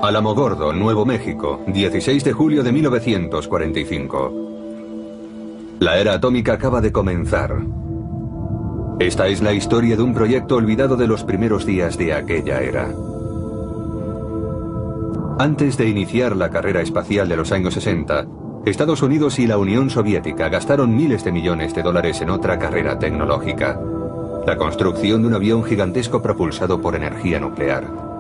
Alamogordo, Nuevo México, 16 de julio de 1945. La era atómica acaba de comenzar. Esta es la historia de un proyecto olvidado de los primeros días de aquella era. Antes de iniciar la carrera espacial de los años 60, Estados Unidos y la Unión Soviética gastaron miles de millones de dólares en otra carrera tecnológica: la construcción de un avión gigantesco propulsado por energía nuclear.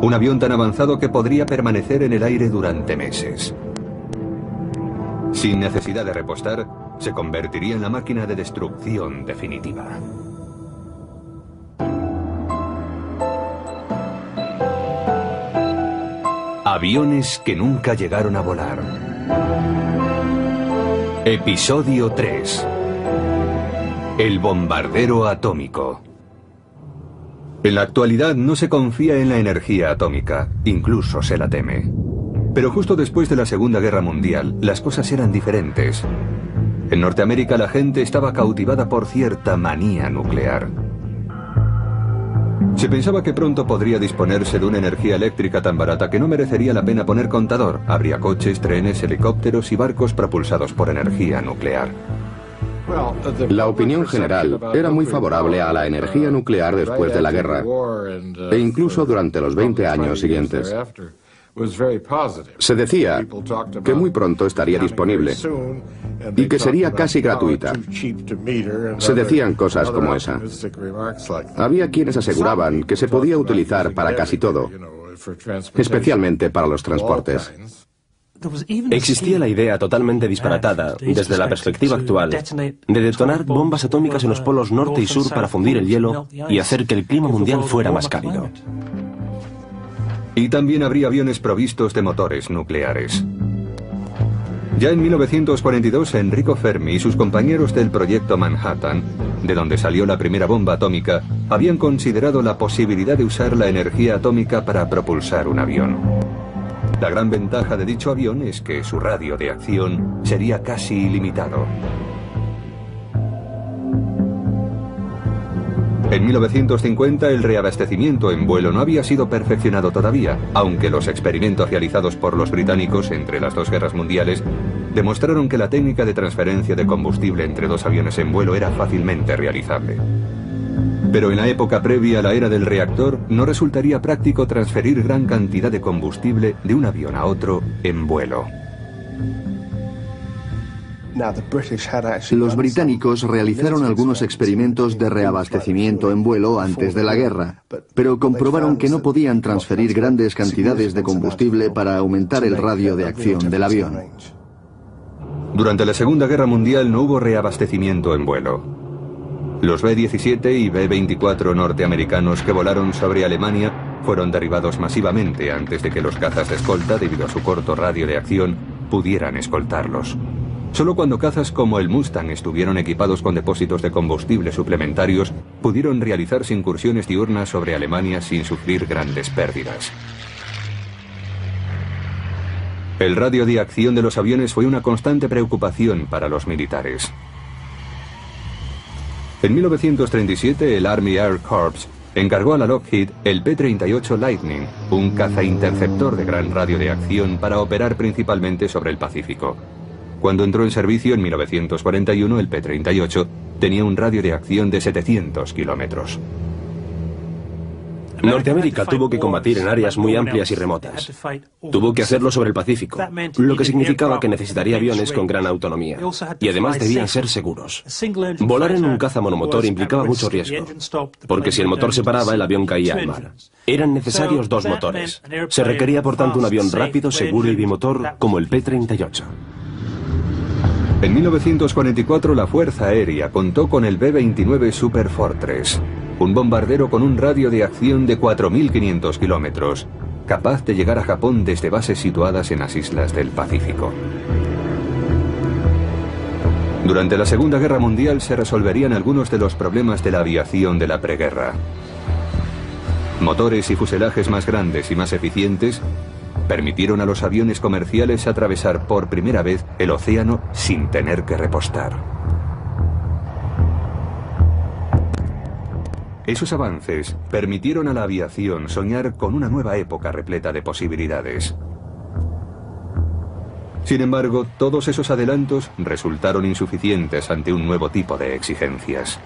Un avión tan avanzado que podría permanecer en el aire durante meses. Sin necesidad de repostar, se convertiría en la máquina de destrucción definitiva. Aviones que nunca llegaron a volar. Episodio 3. El bombardero atómico. En la actualidad no se confía en la energía atómica, incluso se la teme. Pero justo después de la Segunda Guerra Mundial, las cosas eran diferentes. En Norteamérica la gente estaba cautivada por cierta manía nuclear. Se pensaba que pronto podría disponerse de una energía eléctrica tan barata que no merecería la pena poner contador. Habría coches, trenes, helicópteros y barcos propulsados por energía nuclear. La opinión general era muy favorable a la energía nuclear después de la guerra, e incluso durante los 20 años siguientes. Se decía que muy pronto estaría disponible y que sería casi gratuita. Se decían cosas como esa. Había quienes aseguraban que se podía utilizar para casi todo, especialmente para los transportes. Existía la idea totalmente disparatada, desde la perspectiva actual, de detonar bombas atómicas en los polos norte y sur para fundir el hielo y hacer que el clima mundial fuera más cálido. Y también habría aviones provistos de motores nucleares. Ya en 1942, Enrico Fermi y sus compañeros del proyecto Manhattan, de donde salió la primera bomba atómica, habían considerado la posibilidad de usar la energía atómica para propulsar un avión. La gran ventaja de dicho avión es que su radio de acción sería casi ilimitado. En 1950 el reabastecimiento en vuelo no había sido perfeccionado todavía, aunque los experimentos realizados por los británicos entre las dos guerras mundiales demostraron que la técnica de transferencia de combustible entre dos aviones en vuelo era fácilmente realizable. Pero en la época previa a la era del reactor no resultaría práctico transferir gran cantidad de combustible de un avión a otro en vuelo. Los británicos realizaron algunos experimentos de reabastecimiento en vuelo antes de la guerra, pero comprobaron que no podían transferir grandes cantidades de combustible para aumentar el radio de acción del avión. Durante la Segunda Guerra Mundial no hubo reabastecimiento en vuelo. Los B-17 y B-24 norteamericanos que volaron sobre Alemania fueron derribados masivamente antes de que los cazas de escolta, debido a su corto radio de acción, pudieran escoltarlos. Solo cuando cazas como el Mustang estuvieron equipados con depósitos de combustible suplementarios, pudieron realizarse incursiones diurnas sobre Alemania sin sufrir grandes pérdidas. El radio de acción de los aviones fue una constante preocupación para los militares. En 1937 el Army Air Corps encargó a la Lockheed el P-38 Lightning, un caza-interceptor de gran radio de acción para operar principalmente sobre el Pacífico. Cuando entró en servicio en 1941, el P-38 tenía un radio de acción de 700 kilómetros. Norteamérica tuvo que combatir en áreas muy amplias y remotas. Tuvo que hacerlo sobre el Pacífico, lo que significaba que necesitaría aviones con gran autonomía. Y además debían ser seguros. Volar en un caza monomotor implicaba mucho riesgo, porque si el motor se paraba, el avión caía al mar. Eran necesarios dos motores. Se requería, por tanto, un avión rápido, seguro y bimotor como el P-38. En 1944 la Fuerza Aérea contó con el B-29 Super Fortress, un bombardero con un radio de acción de 4.500 kilómetros, capaz de llegar a Japón desde bases situadas en las islas del Pacífico. Durante la Segunda Guerra Mundial se resolverían algunos de los problemas de la aviación de la preguerra. Motores y fuselajes más grandes y más eficientes permitieron a los aviones comerciales atravesar por primera vez el océano sin tener que repostar. Esos avances permitieron a la aviación soñar con una nueva época repleta de posibilidades. Sin embargo, todos esos adelantos resultaron insuficientes ante un nuevo tipo de exigencias.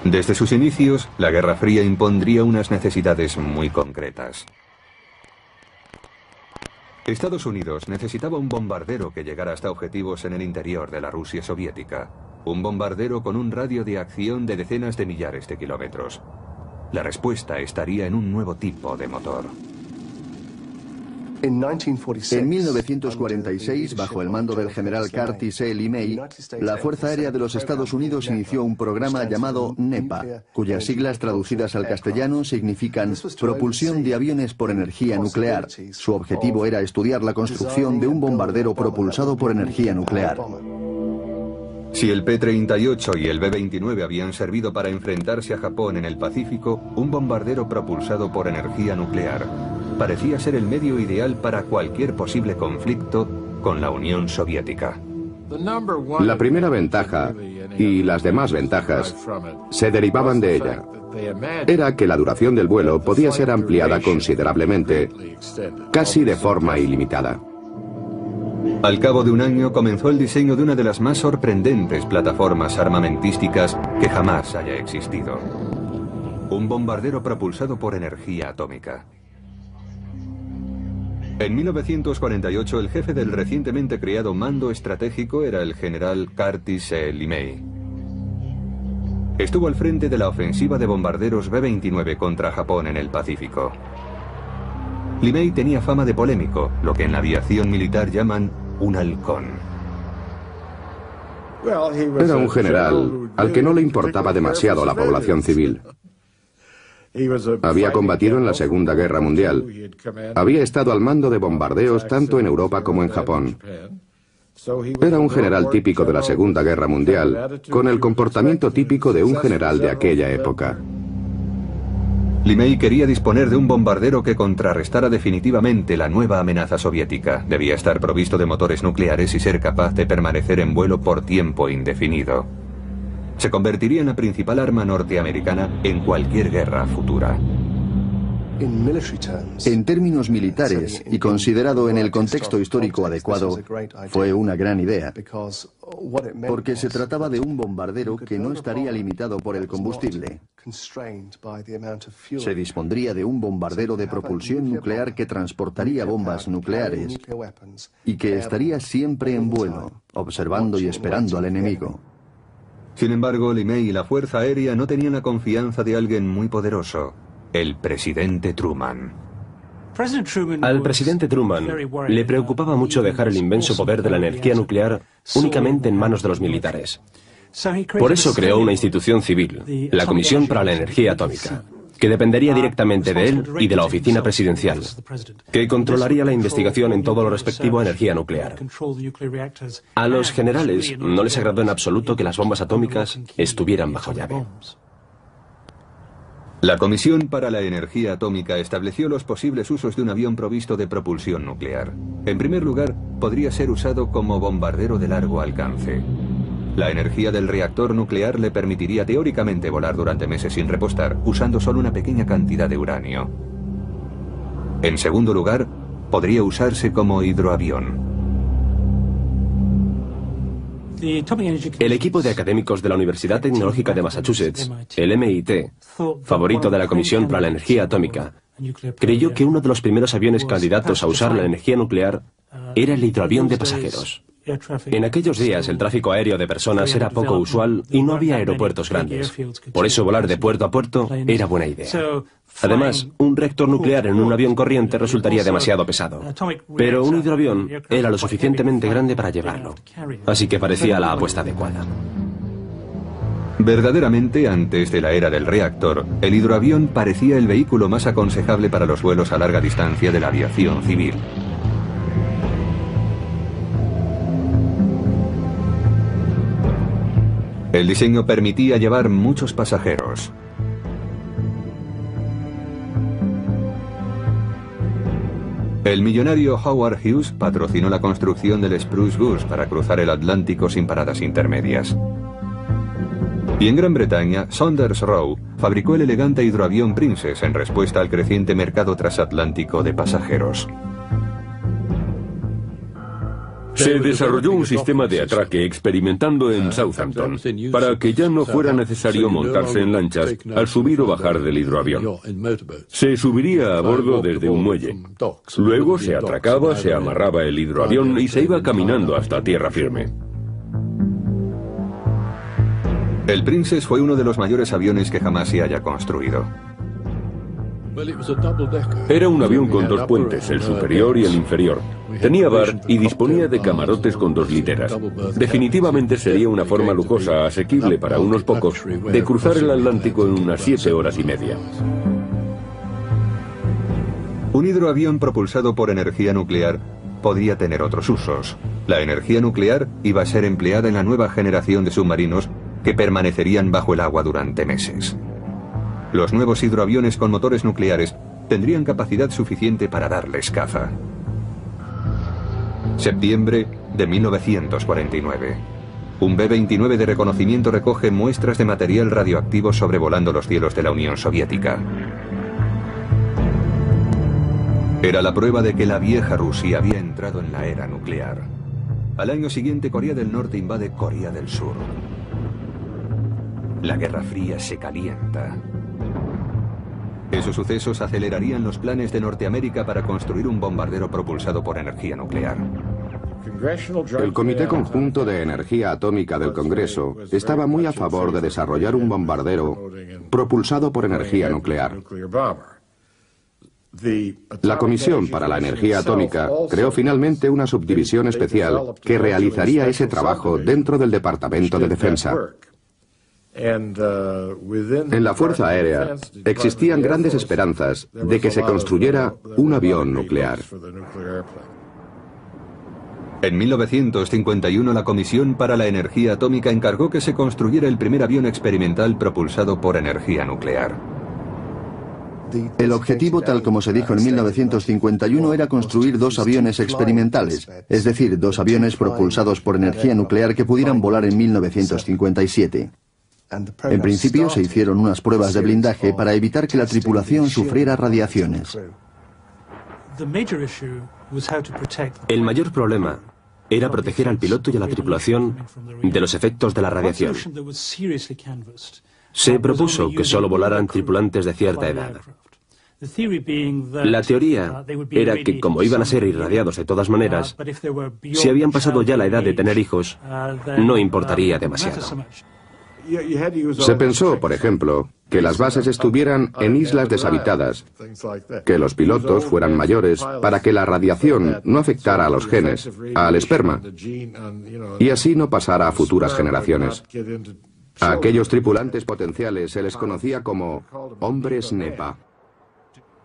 Desde sus inicios, la Guerra Fría impondría unas necesidades muy concretas. Estados Unidos necesitaba un bombardero que llegara hasta objetivos en el interior de la Rusia soviética. Un bombardero con un radio de acción de decenas de millares de kilómetros. La respuesta estaría en un nuevo tipo de motor. En 1946, bajo el mando del general Curtis E. LeMay, la Fuerza Aérea de los Estados Unidos inició un programa llamado NEPA, cuyas siglas traducidas al castellano significan Propulsión de Aviones por Energía Nuclear. Su objetivo era estudiar la construcción de un bombardero propulsado por energía nuclear. Si el P-38 y el B-29 habían servido para enfrentarse a Japón en el Pacífico, un bombardero propulsado por energía nuclear parecía ser el medio ideal para cualquier posible conflicto con la Unión Soviética. La primera ventaja y las demás ventajas se derivaban de ella. Era que la duración del vuelo podía ser ampliada considerablemente, casi de forma ilimitada. Al cabo de un año comenzó el diseño de una de las más sorprendentes plataformas armamentísticas que jamás haya existido. Un bombardero propulsado por energía atómica. En 1948 el jefe del recientemente creado Mando Estratégico era el general Curtis E. LeMay. Estuvo al frente de la ofensiva de bombarderos B-29 contra Japón en el Pacífico. LeMay tenía fama de polémico, lo que en la aviación militar llaman un halcón. Era un general al que no le importaba demasiado la población civil. Había combatido en la Segunda Guerra Mundial. Había estado al mando de bombardeos tanto en Europa como en Japón. Era un general típico de la Segunda Guerra Mundial, con el comportamiento típico de un general de aquella época. LeMay quería disponer de un bombardero que contrarrestara definitivamente la nueva amenaza soviética. Debía estar provisto de motores nucleares y ser capaz de permanecer en vuelo por tiempo indefinido. Se convertiría en la principal arma norteamericana en cualquier guerra futura. En términos militares, y considerado en el contexto histórico adecuado, fue una gran idea, porque se trataba de un bombardero que no estaría limitado por el combustible. Se dispondría de un bombardero de propulsión nuclear que transportaría bombas nucleares y que estaría siempre en vuelo, observando y esperando al enemigo. Sin embargo, LeMay y la Fuerza Aérea no tenían la confianza de alguien muy poderoso, el presidente Truman. Al presidente Truman le preocupaba mucho dejar el inmenso poder de la energía nuclear únicamente en manos de los militares. Por eso creó una institución civil, la Comisión para la Energía Atómica, que dependería directamente de él y de la oficina presidencial, que controlaría la investigación en todo lo respectivo a energía nuclear. A los generales no les agradó en absoluto que las bombas atómicas estuvieran bajo llave. La Comisión para la Energía Atómica estableció los posibles usos de un avión provisto de propulsión nuclear. En primer lugar, podría ser usado como bombardero de largo alcance. La energía del reactor nuclear le permitiría teóricamente volar durante meses sin repostar, usando solo una pequeña cantidad de uranio. En segundo lugar, podría usarse como hidroavión. El equipo de académicos de la Universidad Tecnológica de Massachusetts, el MIT, favorito de la Comisión para la Energía Atómica, creyó que uno de los primeros aviones candidatos a usar la energía nuclear era el hidroavión de pasajeros. En aquellos días el tráfico aéreo de personas era poco usual y no había aeropuertos grandes. Por eso volar de puerto a puerto era buena idea. Además, un reactor nuclear en un avión corriente resultaría demasiado pesado. Pero un hidroavión era lo suficientemente grande para llevarlo. Así que parecía la apuesta adecuada. Verdaderamente, antes de la era del reactor, el hidroavión parecía el vehículo más aconsejable para los vuelos a larga distancia de la aviación civil. El diseño permitía llevar muchos pasajeros. El millonario Howard Hughes patrocinó la construcción del Spruce Goose para cruzar el Atlántico sin paradas intermedias. Y en Gran Bretaña, Saunders Roe fabricó el elegante hidroavión Princess en respuesta al creciente mercado transatlántico de pasajeros. Se desarrolló un sistema de atraque experimentando en Southampton para que ya no fuera necesario montarse en lanchas al subir o bajar del hidroavión. Se subiría a bordo desde un muelle. Luego se atracaba, se amarraba el hidroavión y se iba caminando hasta tierra firme. El Princess fue uno de los mayores aviones que jamás se haya construido. Era un avión con dos puentes, el superior y el inferior. Tenía bar y disponía de camarotes con 2 literas. Definitivamente sería una forma lujosa, asequible para unos pocos, de cruzar el Atlántico en unas 7 horas y media. Un hidroavión propulsado por energía nuclear podía tener otros usos. La energía nuclear iba a ser empleada en la nueva generación de submarinos que permanecerían bajo el agua durante meses. Los nuevos hidroaviones con motores nucleares tendrían capacidad suficiente para darles caza. Septiembre de 1949. Un B-29 de reconocimiento recoge muestras de material radioactivo sobrevolando los cielos de la Unión Soviética. Era la prueba de que la vieja Rusia había entrado en la era nuclear. Al año siguiente, Corea del Norte invade Corea del Sur. La Guerra Fría se calienta. Esos sucesos acelerarían los planes de Norteamérica para construir un bombardero propulsado por energía nuclear. El Comité Conjunto de Energía Atómica del Congreso estaba muy a favor de desarrollar un bombardero propulsado por energía nuclear. La Comisión para la Energía Atómica creó finalmente una subdivisión especial que realizaría ese trabajo dentro del Departamento de Defensa. En la Fuerza Aérea existían grandes esperanzas de que se construyera un avión nuclear. En 1951, la Comisión para la Energía Atómica encargó que se construyera el primer avión experimental propulsado por energía nuclear. El objetivo, tal como se dijo en 1951, era construir 2 aviones experimentales, es decir, 2 aviones propulsados por energía nuclear que pudieran volar en 1957. En principio se hicieron unas pruebas de blindaje para evitar que la tripulación sufriera radiaciones. El mayor problema era proteger al piloto y a la tripulación de los efectos de la radiación. Se propuso que solo volaran tripulantes de cierta edad. La teoría era que, como iban a ser irradiados de todas maneras, si habían pasado ya la edad de tener hijos, no importaría demasiado. Se pensó, por ejemplo, que las bases estuvieran en islas deshabitadas, que los pilotos fueran mayores para que la radiación no afectara a los genes, al esperma, y así no pasara a futuras generaciones. A aquellos tripulantes potenciales se les conocía como hombres NEPA.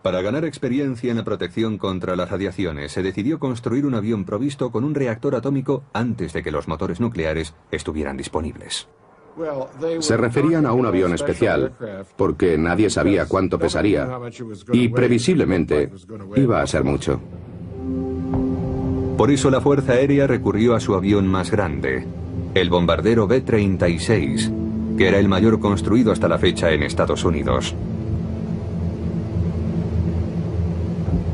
Para ganar experiencia en la protección contra las radiaciones, se decidió construir un avión provisto con un reactor atómico antes de que los motores nucleares estuvieran disponibles. Se referían a un avión especial, porque nadie sabía cuánto pesaría, y previsiblemente iba a ser mucho. Por eso la Fuerza Aérea recurrió a su avión más grande, el bombardero B-36, que era el mayor construido hasta la fecha en Estados Unidos.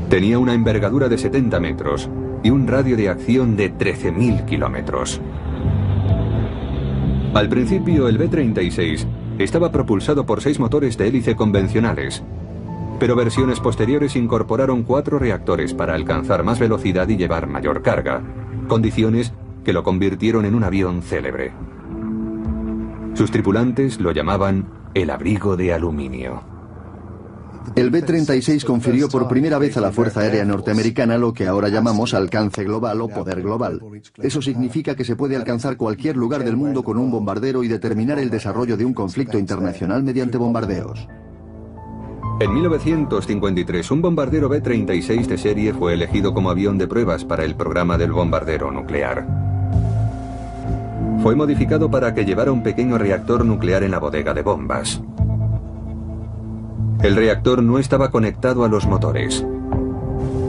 Tenía una envergadura de 70 metros y un radio de acción de 13.000 kilómetros. Al principio, el B-36 estaba propulsado por 6 motores de hélice convencionales, pero versiones posteriores incorporaron 4 reactores para alcanzar más velocidad y llevar mayor carga, condiciones que lo convirtieron en un avión célebre. Sus tripulantes lo llamaban el abrigo de aluminio. El B-36 confirió por primera vez a la Fuerza Aérea Norteamericana lo que ahora llamamos alcance global o poder global. Eso significa que se puede alcanzar cualquier lugar del mundo con un bombardero y determinar el desarrollo de un conflicto internacional mediante bombardeos. En 1953, un bombardero B-36 de serie fue elegido como avión de pruebas para el programa del bombardero nuclear. Fue modificado para que llevara un pequeño reactor nuclear en la bodega de bombas. El reactor no estaba conectado a los motores.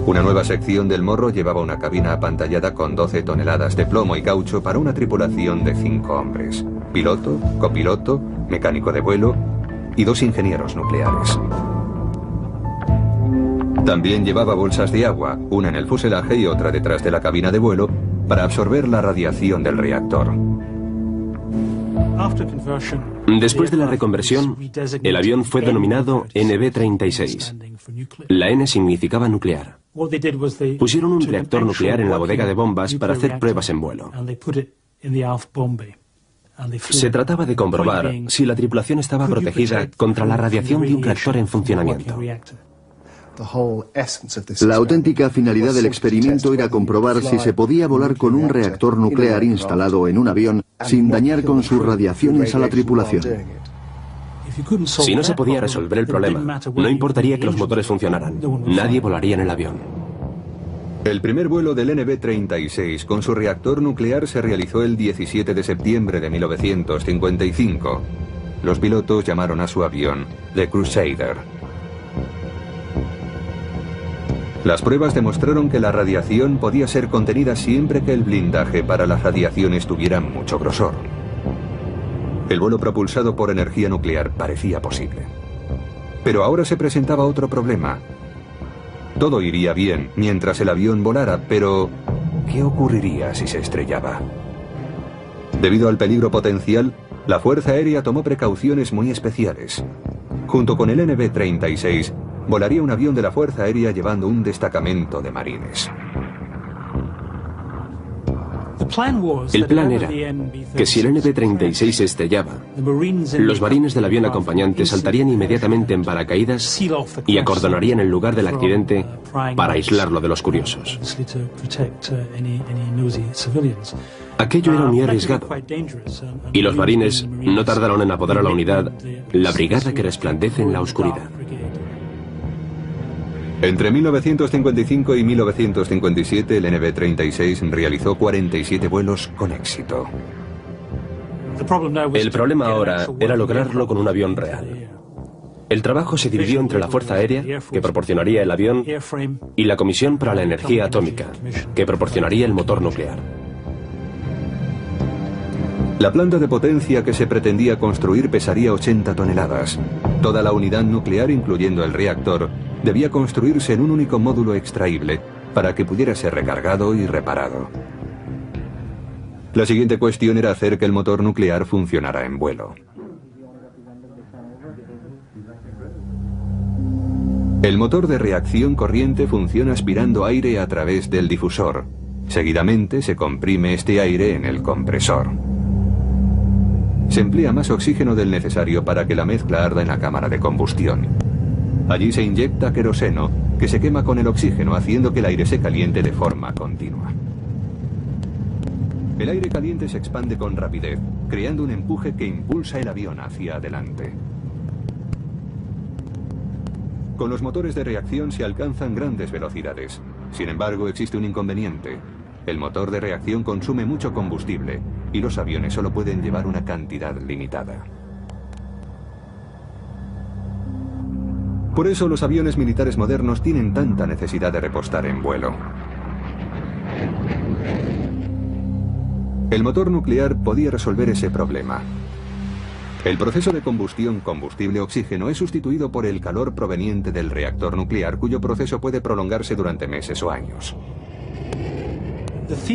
Una nueva sección del morro llevaba una cabina apantallada con 12 toneladas de plomo y caucho para una tripulación de 5 hombres. piloto, copiloto, mecánico de vuelo y 2 ingenieros nucleares. También llevaba bolsas de agua, una en el fuselaje y otra detrás de la cabina de vuelo, para absorber la radiación del reactor. Después de la reconversión, el avión fue denominado NB-36. La N significaba nuclear. Pusieron un reactor nuclear en la bodega de bombas para hacer pruebas en vuelo. Se trataba de comprobar si la tripulación estaba protegida contra la radiación de un reactor en funcionamiento. La auténtica finalidad del experimento era comprobar si se podía volar con un reactor nuclear instalado en un avión sin dañar con sus radiaciones a la tripulación. Si no se podía resolver el problema, no importaría que los motores funcionaran. Nadie volaría en el avión. El primer vuelo del NB-36 con su reactor nuclear se realizó el 17 de septiembre de 1955. Los pilotos llamaron a su avión The Crusader. Las pruebas demostraron que la radiación podía ser contenida siempre que el blindaje para la radiación tuviera mucho grosor. El vuelo propulsado por energía nuclear parecía posible. Pero ahora se presentaba otro problema. Todo iría bien mientras el avión volara, pero ¿qué ocurriría si se estrellaba? Debido al peligro potencial, la Fuerza Aérea tomó precauciones muy especiales. Junto con el NB-36, volaría un avión de la Fuerza Aérea llevando un destacamento de marines. El plan era que si el NB-36 se estrellaba, los marines del avión acompañante saltarían inmediatamente en paracaídas y acordonarían el lugar del accidente para aislarlo de los curiosos. Aquello era muy arriesgado, y los marines no tardaron en apodar a la unidad la brigada que resplandece en la oscuridad. Entre 1955 y 1957, el NB-36 realizó 47 vuelos con éxito. El problema ahora era lograrlo con un avión real. El trabajo se dividió entre la Fuerza Aérea, que proporcionaría el avión, y la Comisión para la Energía Atómica, que proporcionaría el motor nuclear. La planta de potencia que se pretendía construir pesaría 80 toneladas. Toda la unidad nuclear, incluyendo el reactor, debía construirse en un único módulo extraíble para que pudiera ser recargado y reparado. La siguiente cuestión era hacer que el motor nuclear funcionara en vuelo. El motor de reacción corriente funciona aspirando aire a través del difusor. Seguidamente se comprime este aire en el compresor. Se emplea más oxígeno del necesario para que la mezcla arda en la cámara de combustión. Allí se inyecta queroseno, que se quema con el oxígeno, haciendo que el aire se caliente de forma continua. El aire caliente se expande con rapidez, creando un empuje que impulsa el avión hacia adelante. Con los motores de reacción se alcanzan grandes velocidades. Sin embargo, existe un inconveniente. El motor de reacción consume mucho combustible y los aviones solo pueden llevar una cantidad limitada. Por eso los aviones militares modernos tienen tanta necesidad de repostar en vuelo. El motor nuclear podía resolver ese problema. El proceso de combustión combustible-oxígeno es sustituido por el calor proveniente del reactor nuclear, cuyo proceso puede prolongarse durante meses o años.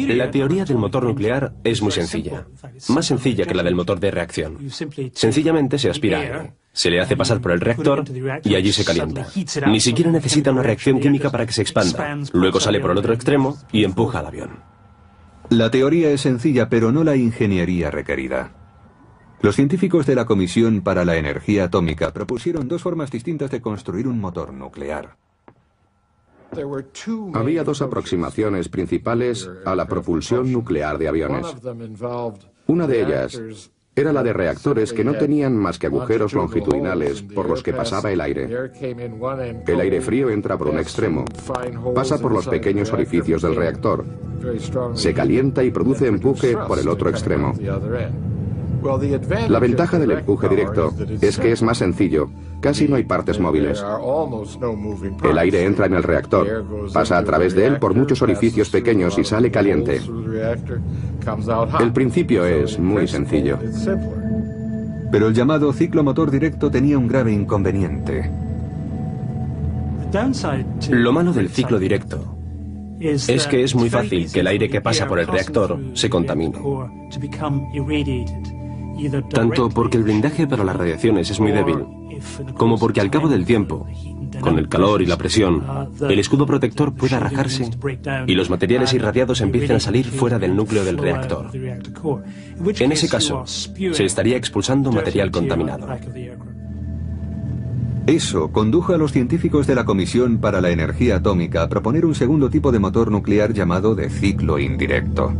La teoría del motor nuclear es muy sencilla, más sencilla que la del motor de reacción. Sencillamente se aspira aire, se le hace pasar por el reactor y allí se calienta. Ni siquiera necesita una reacción química para que se expanda. Luego sale por el otro extremo y empuja al avión. La teoría es sencilla, pero no la ingeniería requerida. Los científicos de la Comisión para la Energía Atómica propusieron dos formas distintas de construir un motor nuclear. Había dos aproximaciones principales a la propulsión nuclear de aviones. Una de ellas era la de reactores que no tenían más que agujeros longitudinales por los que pasaba el aire. El aire frío entra por un extremo, pasa por los pequeños orificios del reactor, se calienta y produce empuje por el otro extremo. La ventaja del empuje directo es que es más sencillo, casi no hay partes móviles. El aire entra en el reactor, pasa a través de él por muchos orificios pequeños y sale caliente. El principio es muy sencillo. Pero el llamado ciclo motor directo tenía un grave inconveniente. Lo malo del ciclo directo es que es muy fácil que el aire que pasa por el reactor se contamine. Tanto porque el blindaje para las radiaciones es muy débil, como porque al cabo del tiempo, con el calor y la presión, el escudo protector pueda rajarse y los materiales irradiados empiecen a salir fuera del núcleo del reactor. En ese caso, se estaría expulsando material contaminado. Eso condujo a los científicos de la Comisión para la Energía Atómica a proponer un segundo tipo de motor nuclear llamado de ciclo indirecto.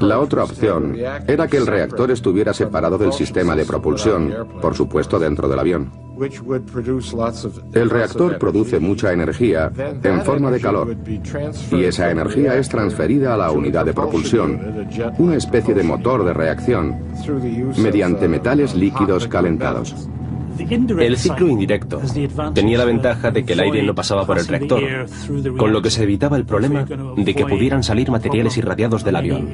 La otra opción era que el reactor estuviera separado del sistema de propulsión, por supuesto dentro del avión. El reactor produce mucha energía en forma de calor, y esa energía es transferida a la unidad de propulsión, una especie de motor de reacción, mediante metales líquidos calentados. El ciclo indirecto tenía la ventaja de que el aire no pasaba por el reactor, con lo que se evitaba el problema de que pudieran salir materiales irradiados del avión.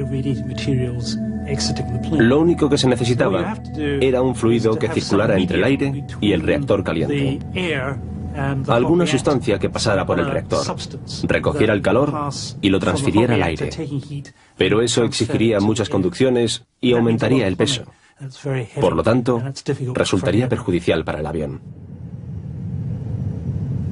Lo único que se necesitaba era un fluido que circulara entre el aire y el reactor caliente. Alguna sustancia que pasara por el reactor, recogiera el calor y lo transfiriera al aire. Pero eso exigiría muchas conducciones y aumentaría el peso. Por lo tanto, resultaría perjudicial para el avión.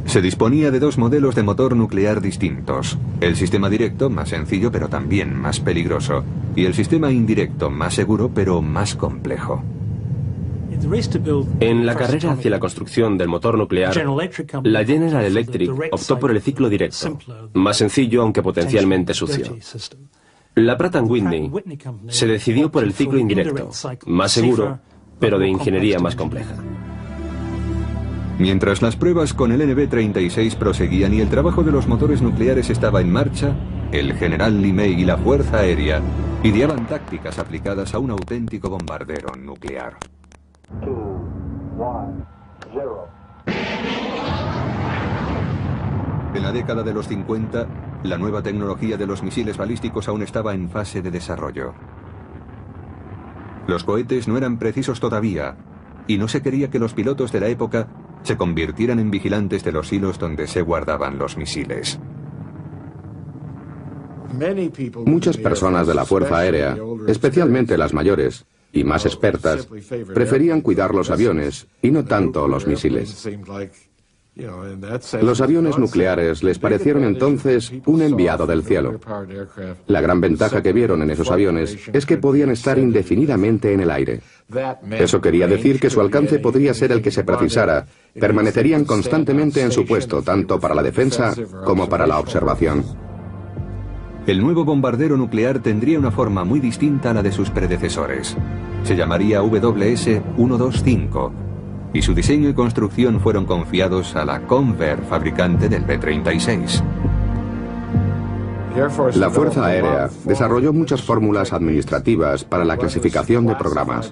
Se disponía de dos modelos de motor nuclear distintos. El sistema directo, más sencillo pero también más peligroso, y el sistema indirecto, más seguro pero más complejo. En la carrera hacia la construcción del motor nuclear, la General Electric optó por el ciclo directo, más sencillo aunque potencialmente sucio. La Pratt & Whitney se decidió por el ciclo indirecto, más seguro, pero de ingeniería más compleja. Mientras las pruebas con el NB-36 proseguían y el trabajo de los motores nucleares estaba en marcha, el general LeMay y la Fuerza Aérea ideaban tácticas aplicadas a un auténtico bombardero nuclear. 2, 1, 0. En la década de los 50, la nueva tecnología de los misiles balísticos aún estaba en fase de desarrollo. Los cohetes no eran precisos todavía, y no se quería que los pilotos de la época se convirtieran en vigilantes de los hilos donde se guardaban los misiles. Muchas personas de la Fuerza Aérea, especialmente las mayores y más expertas, preferían cuidar los aviones y no tanto los misiles. Los aviones nucleares les parecieron entonces un enviado del cielo. La gran ventaja que vieron en esos aviones es que podían estar indefinidamente en el aire. Eso quería decir que su alcance podría ser el que se precisara. Permanecerían constantemente en su puesto, tanto para la defensa como para la observación. El nuevo bombardero nuclear tendría una forma muy distinta a la de sus predecesores. Se llamaría WS-125. Y su diseño y construcción fueron confiados a la Convair, fabricante del B-36. La Fuerza Aérea desarrolló muchas fórmulas administrativas para la clasificación de programas.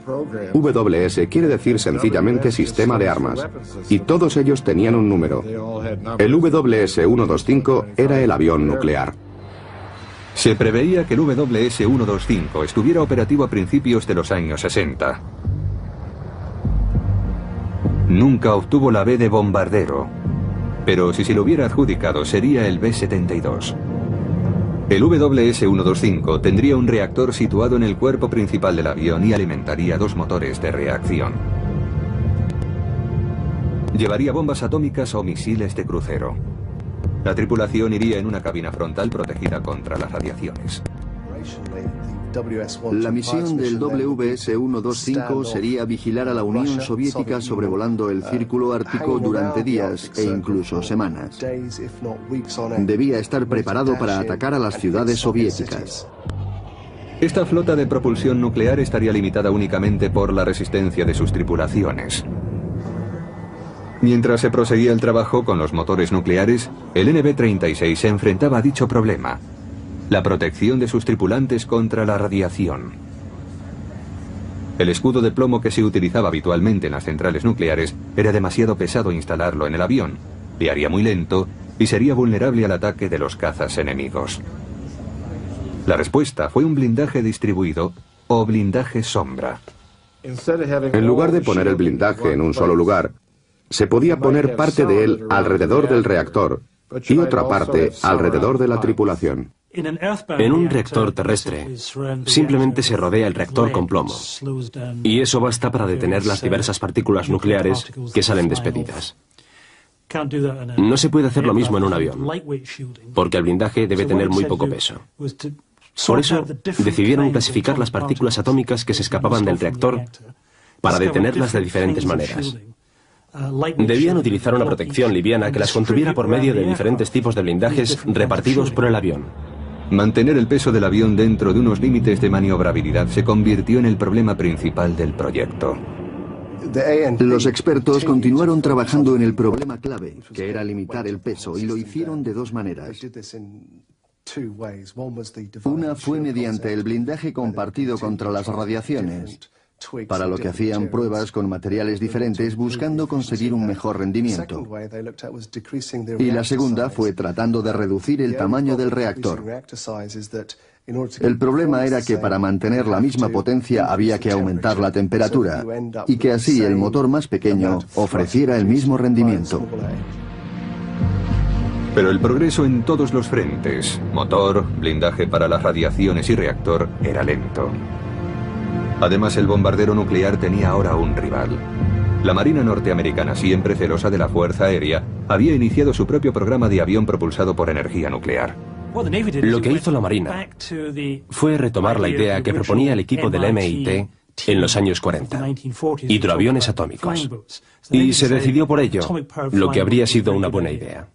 WS quiere decir sencillamente sistema de armas, y todos ellos tenían un número. El WS-125 era el avión nuclear. Se preveía que el WS-125 estuviera operativo a principios de los años 60. Nunca obtuvo la B de bombardero, pero si se lo hubiera adjudicado sería el B-72. El WS-125 tendría un reactor situado en el cuerpo principal del avión y alimentaría dos motores de reacción. Llevaría bombas atómicas o misiles de crucero. La tripulación iría en una cabina frontal protegida contra las radiaciones. La misión del WS-125 sería vigilar a la Unión Soviética sobrevolando el Círculo Ártico durante días e incluso semanas. Debía estar preparado para atacar a las ciudades soviéticas. Esta flota de propulsión nuclear estaría limitada únicamente por la resistencia de sus tripulaciones. Mientras se proseguía el trabajo con los motores nucleares, el NB-36 se enfrentaba a dicho problema: la protección de sus tripulantes contra la radiación. El escudo de plomo que se utilizaba habitualmente en las centrales nucleares era demasiado pesado instalarlo en el avión, le haría muy lento y sería vulnerable al ataque de los cazas enemigos. La respuesta fue un blindaje distribuido o blindaje sombra. En lugar de poner el blindaje en un solo lugar, se podía poner parte de él alrededor del reactor y otra parte alrededor de la tripulación. En un reactor terrestre, simplemente se rodea el reactor con plomo, y eso basta para detener las diversas partículas nucleares que salen despedidas. No se puede hacer lo mismo en un avión, porque el blindaje debe tener muy poco peso. Por eso, decidieron clasificar las partículas atómicas que se escapaban del reactor para detenerlas de diferentes maneras. Debían utilizar una protección liviana que las contuviera por medio de diferentes tipos de blindajes repartidos por el avión. Mantener el peso del avión dentro de unos límites de maniobrabilidad se convirtió en el problema principal del proyecto. Los expertos continuaron trabajando en el problema clave, que era limitar el peso, y lo hicieron de dos maneras. Una fue mediante el blindaje compartido contra las radiaciones, para lo que hacían pruebas con materiales diferentes buscando conseguir un mejor rendimiento. Y la segunda fue tratando de reducir el tamaño del reactor. El problema era que para mantener la misma potencia había que aumentar la temperatura y que así el motor más pequeño ofreciera el mismo rendimiento. Pero el progreso en todos los frentes, motor, blindaje para las radiaciones y reactor, era lento. Además, el bombardero nuclear tenía ahora un rival. La Marina norteamericana, siempre celosa de la Fuerza Aérea, había iniciado su propio programa de avión propulsado por energía nuclear. Lo que hizo la Marina fue retomar la idea que proponía el equipo del MIT en los años 40, hidroaviones atómicos, y se decidió por ello, lo que habría sido una buena idea.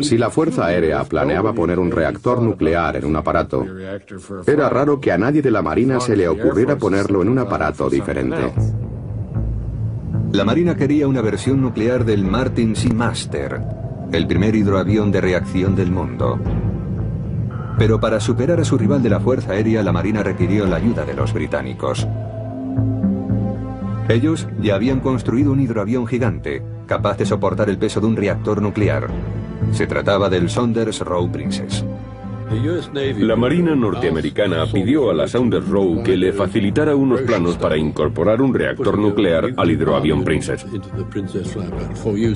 Si la Fuerza Aérea planeaba poner un reactor nuclear en un aparato, era raro que a nadie de la Marina se le ocurriera ponerlo en un aparato diferente. La Marina quería una versión nuclear del Martin Seamaster, el primer hidroavión de reacción del mundo. Pero para superar a su rival de la Fuerza Aérea, la Marina requirió la ayuda de los británicos. Ellos ya habían construido un hidroavión gigante, capaz de soportar el peso de un reactor nuclear. Se trataba del Saunders Roe Princess. La Marina norteamericana pidió a la Saunders Roe que le facilitara unos planos para incorporar un reactor nuclear al hidroavión Princess.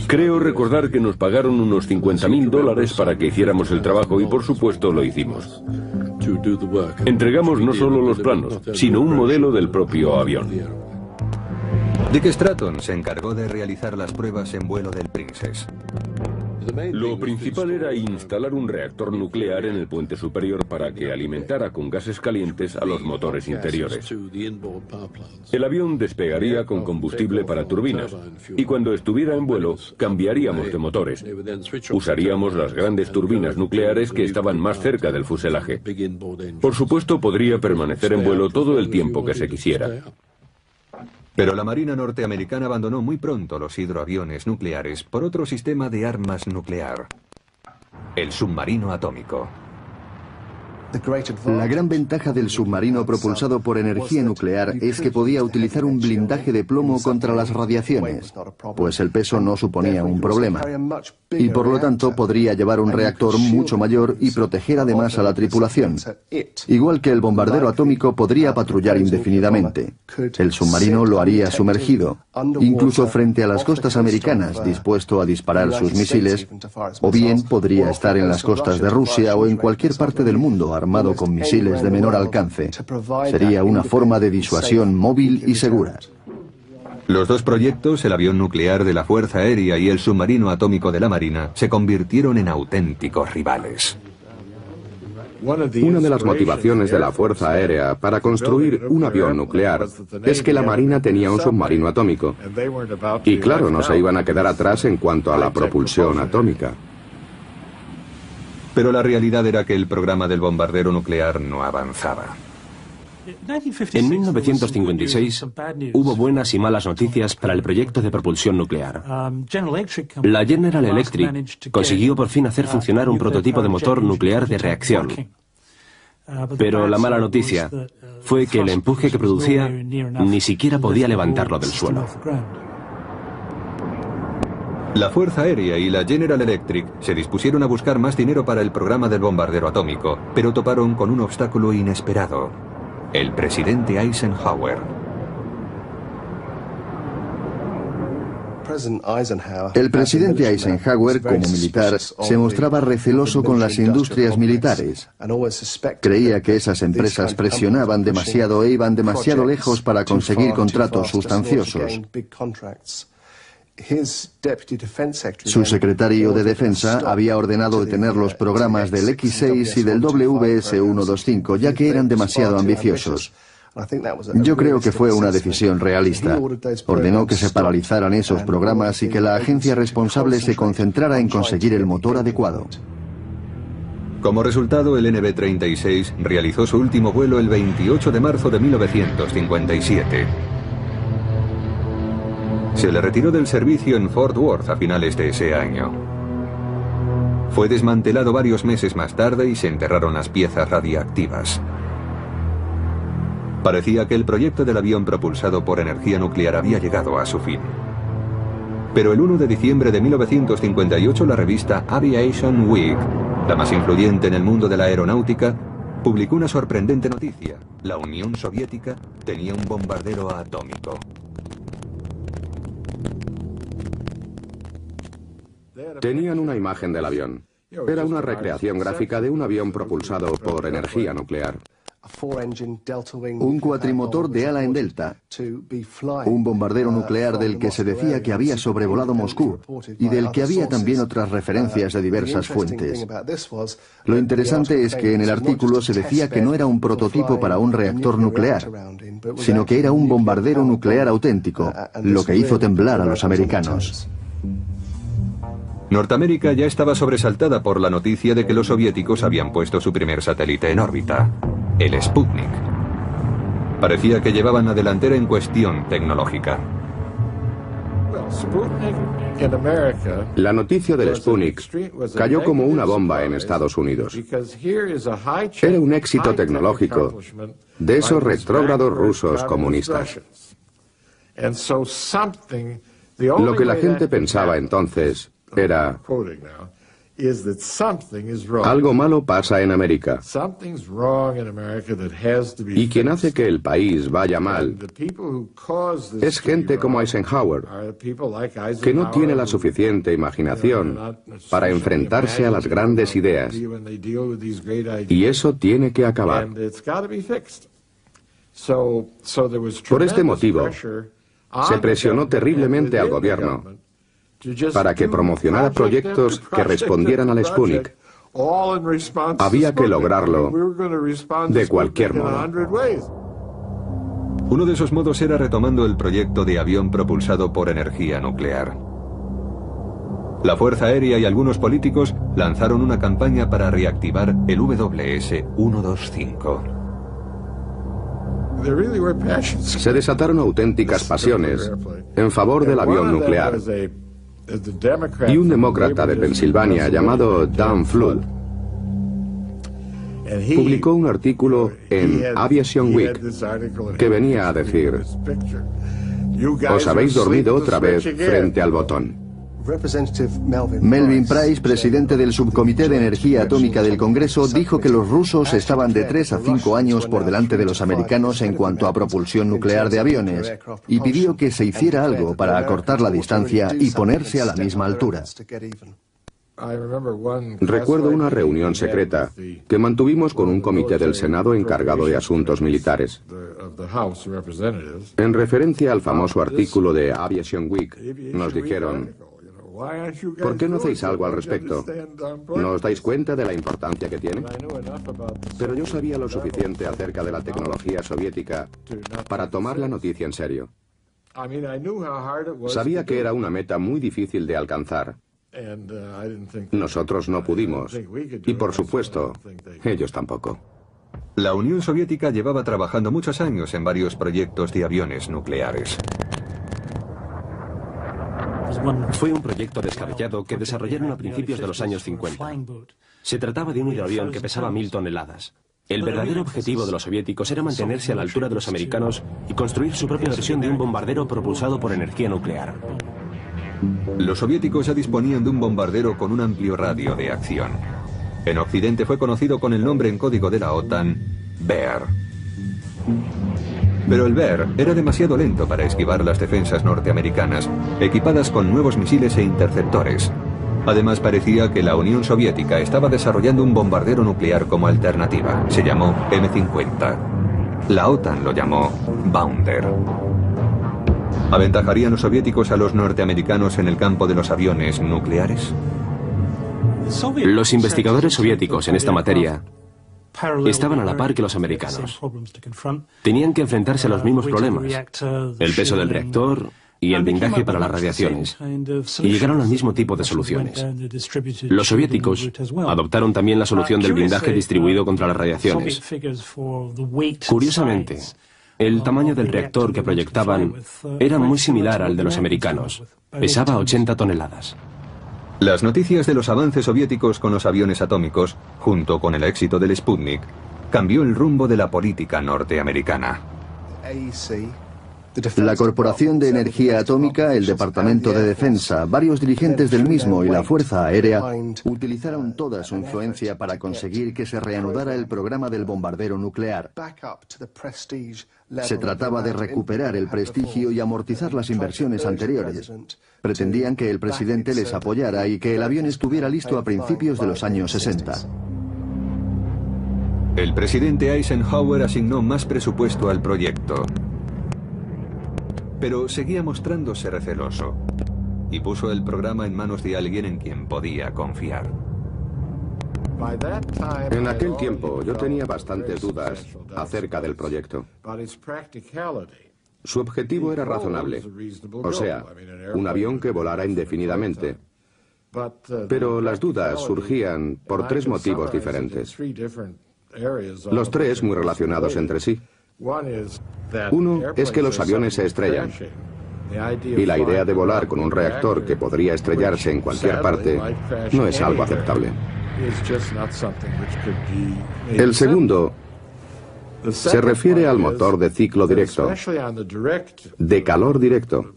Creo recordar que nos pagaron unos $50.000 para que hiciéramos el trabajo y por supuesto lo hicimos. Entregamos no solo los planos, sino un modelo del propio avión. Dick Stratton se encargó de realizar las pruebas en vuelo del Princess. Lo principal era instalar un reactor nuclear en el puente superior para que alimentara con gases calientes a los motores interiores. El avión despegaría con combustible para turbinas y cuando estuviera en vuelo cambiaríamos de motores. Usaríamos las grandes turbinas nucleares que estaban más cerca del fuselaje. Por supuesto, podría permanecer en vuelo todo el tiempo que se quisiera. Pero la Marina norteamericana abandonó muy pronto los hidroaviones nucleares por otro sistema de armas nuclear, el submarino atómico. La gran ventaja del submarino propulsado por energía nuclear es que podía utilizar un blindaje de plomo contra las radiaciones, pues el peso no suponía un problema. Y por lo tanto podría llevar un reactor mucho mayor y proteger además a la tripulación. Igual que el bombardero atómico podría patrullar indefinidamente. El submarino lo haría sumergido, incluso frente a las costas americanas, dispuesto a disparar sus misiles, o bien podría estar en las costas de Rusia o en cualquier parte del mundo armado con misiles de menor alcance. Sería una forma de disuasión móvil y segura. Los dos proyectos, el avión nuclear de la Fuerza Aérea y el submarino atómico de la Marina, se convirtieron en auténticos rivales. Una de las motivaciones de la Fuerza Aérea para construir un avión nuclear es que la Marina tenía un submarino atómico. Y claro, no se iban a quedar atrás en cuanto a la propulsión atómica. Pero la realidad era que el programa del bombardero nuclear no avanzaba. En 1956 hubo buenas y malas noticias para el proyecto de propulsión nuclear. La General Electric consiguió por fin hacer funcionar un prototipo de motor nuclear de reacción. Pero la mala noticia fue que el empuje que producía ni siquiera podía levantarlo del suelo. La Fuerza Aérea y la General Electric se dispusieron a buscar más dinero para el programa del bombardero atómico, pero toparon con un obstáculo inesperado: el presidente Eisenhower. El presidente Eisenhower, como militar, se mostraba receloso con las industrias militares. Creía que esas empresas presionaban demasiado e iban demasiado lejos para conseguir contratos sustanciosos. Su secretario de Defensa había ordenado detener los programas del X-6 y del WS-125, ya que eran demasiado ambiciosos. Yo creo que fue una decisión realista. Ordenó que se paralizaran esos programas y que la agencia responsable se concentrara en conseguir el motor adecuado. Como resultado, el NB-36 realizó su último vuelo el 28 de marzo de 1957. Se le retiró del servicio en Fort Worth a finales de ese año. Fue desmantelado varios meses más tarde y se enterraron las piezas radiactivas. Parecía que el proyecto del avión propulsado por energía nuclear había llegado a su fin. Pero el 1 de diciembre de 1958 la revista Aviation Week, la más influyente en el mundo de la aeronáutica, publicó una sorprendente noticia. La Unión Soviética tenía un bombardero atómico. Tenían una imagen del avión. Era una recreación gráfica de un avión propulsado por energía nuclear. Un cuatrimotor de ala en delta, un bombardero nuclear del que se decía que había sobrevolado Moscú y del que había también otras referencias de diversas fuentes. Lo interesante es que en el artículo se decía que no era un prototipo para un reactor nuclear, sino que era un bombardero nuclear auténtico, lo que hizo temblar a los americanos. Norteamérica ya estaba sobresaltada por la noticia de que los soviéticos habían puesto su primer satélite en órbita, el Sputnik. Parecía que llevaban la delantera en cuestión tecnológica. La noticia del Sputnik cayó como una bomba en Estados Unidos. Era un éxito tecnológico de esos retrógrados rusos comunistas. Lo que la gente pensaba entonces era: algo malo pasa en América. Y quien hace que el país vaya mal es gente como Eisenhower, que no tiene la suficiente imaginación para enfrentarse a las grandes ideas. Y eso tiene que acabar. Por este motivo, se presionó terriblemente al gobierno para que promocionara proyectos que respondieran al Sputnik. Había que lograrlo de cualquier modo. Uno de esos modos era retomando el proyecto de avión propulsado por energía nuclear. La Fuerza Aérea y algunos políticos lanzaron una campaña para reactivar el WS-125. Se desataron auténticas pasiones en favor del avión nuclear. Y un demócrata de Pensilvania llamado Dan Flood publicó un artículo en Aviation Week que venía a decir: os habéis dormido otra vez frente al botón. Melvin Price, presidente del Subcomité de Energía Atómica del Congreso, dijo que los rusos estaban de 3 a 5 años por delante de los americanos en cuanto a propulsión nuclear de aviones, y pidió que se hiciera algo para acortar la distancia y ponerse a la misma altura. Recuerdo una reunión secreta que mantuvimos con un comité del Senado encargado de asuntos militares. En referencia al famoso artículo de Aviation Week, nos dijeron: ¿por qué no hacéis algo al respecto? ¿No os dais cuenta de la importancia que tiene? Pero yo sabía lo suficiente acerca de la tecnología soviética para tomar la noticia en serio. Sabía que era una meta muy difícil de alcanzar. Nosotros no pudimos. Y por supuesto, ellos tampoco. La Unión Soviética llevaba trabajando muchos años en varios proyectos de aviones nucleares. Fue un proyecto descabellado que desarrollaron a principios de los años 50. Se trataba de un hidroavión que pesaba 1000 toneladas. El verdadero objetivo de los soviéticos era mantenerse a la altura de los americanos y construir su propia versión de un bombardero propulsado por energía nuclear. Los soviéticos ya disponían de un bombardero con un amplio radio de acción. En Occidente fue conocido con el nombre en código de la OTAN, Bear. Pero el Bear era demasiado lento para esquivar las defensas norteamericanas, equipadas con nuevos misiles e interceptores. Además, parecía que la Unión Soviética estaba desarrollando un bombardero nuclear como alternativa. Se llamó M-50. La OTAN lo llamó Bounder. ¿Aventajarían los soviéticos a los norteamericanos en el campo de los aviones nucleares? Los investigadores soviéticos en esta materia estaban a la par que los americanos. Tenían que enfrentarse a los mismos problemas: el peso del reactor y el blindaje para las radiaciones, y llegaron al mismo tipo de soluciones. Los soviéticos adoptaron también la solución del blindaje distribuido contra las radiaciones. Curiosamente, el tamaño del reactor que proyectaban era muy similar al de los americanos. Pesaba 80 toneladas. Las noticias de los avances soviéticos con los aviones atómicos, junto con el éxito del Sputnik, cambió el rumbo de la política norteamericana. La Corporación de Energía Atómica, el Departamento de Defensa, varios dirigentes del mismo y la Fuerza Aérea utilizaron toda su influencia para conseguir que se reanudara el programa del bombardero nuclear. Se trataba de recuperar el prestigio y amortizar las inversiones anteriores. Pretendían que el presidente les apoyara y que el avión estuviera listo a principios de los años 60. El presidente Eisenhower asignó más presupuesto al proyecto, pero seguía mostrándose receloso y puso el programa en manos de alguien en quien podía confiar. En aquel tiempo yo tenía bastantes dudas acerca del proyecto. Su objetivo era razonable, o sea, un avión que volara indefinidamente. Pero las dudas surgían por tres motivos diferentes. Los tres muy relacionados entre sí. Uno es que los aviones se estrellan, y la idea de volar con un reactor que podría estrellarse en cualquier parte no es algo aceptable. El segundo se refiere al motor de ciclo directo, de calor directo.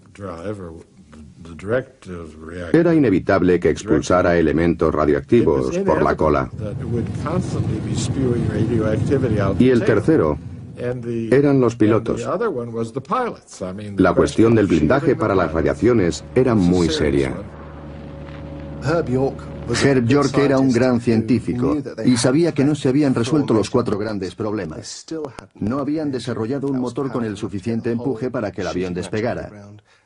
Era inevitable que expulsara elementos radioactivos por la cola. Y el tercero eran los pilotos. La cuestión del blindaje para las radiaciones era muy seria. Herb York era un gran científico y sabía que no se habían resuelto los cuatro grandes problemas. No habían desarrollado un motor con el suficiente empuje para que el avión despegara.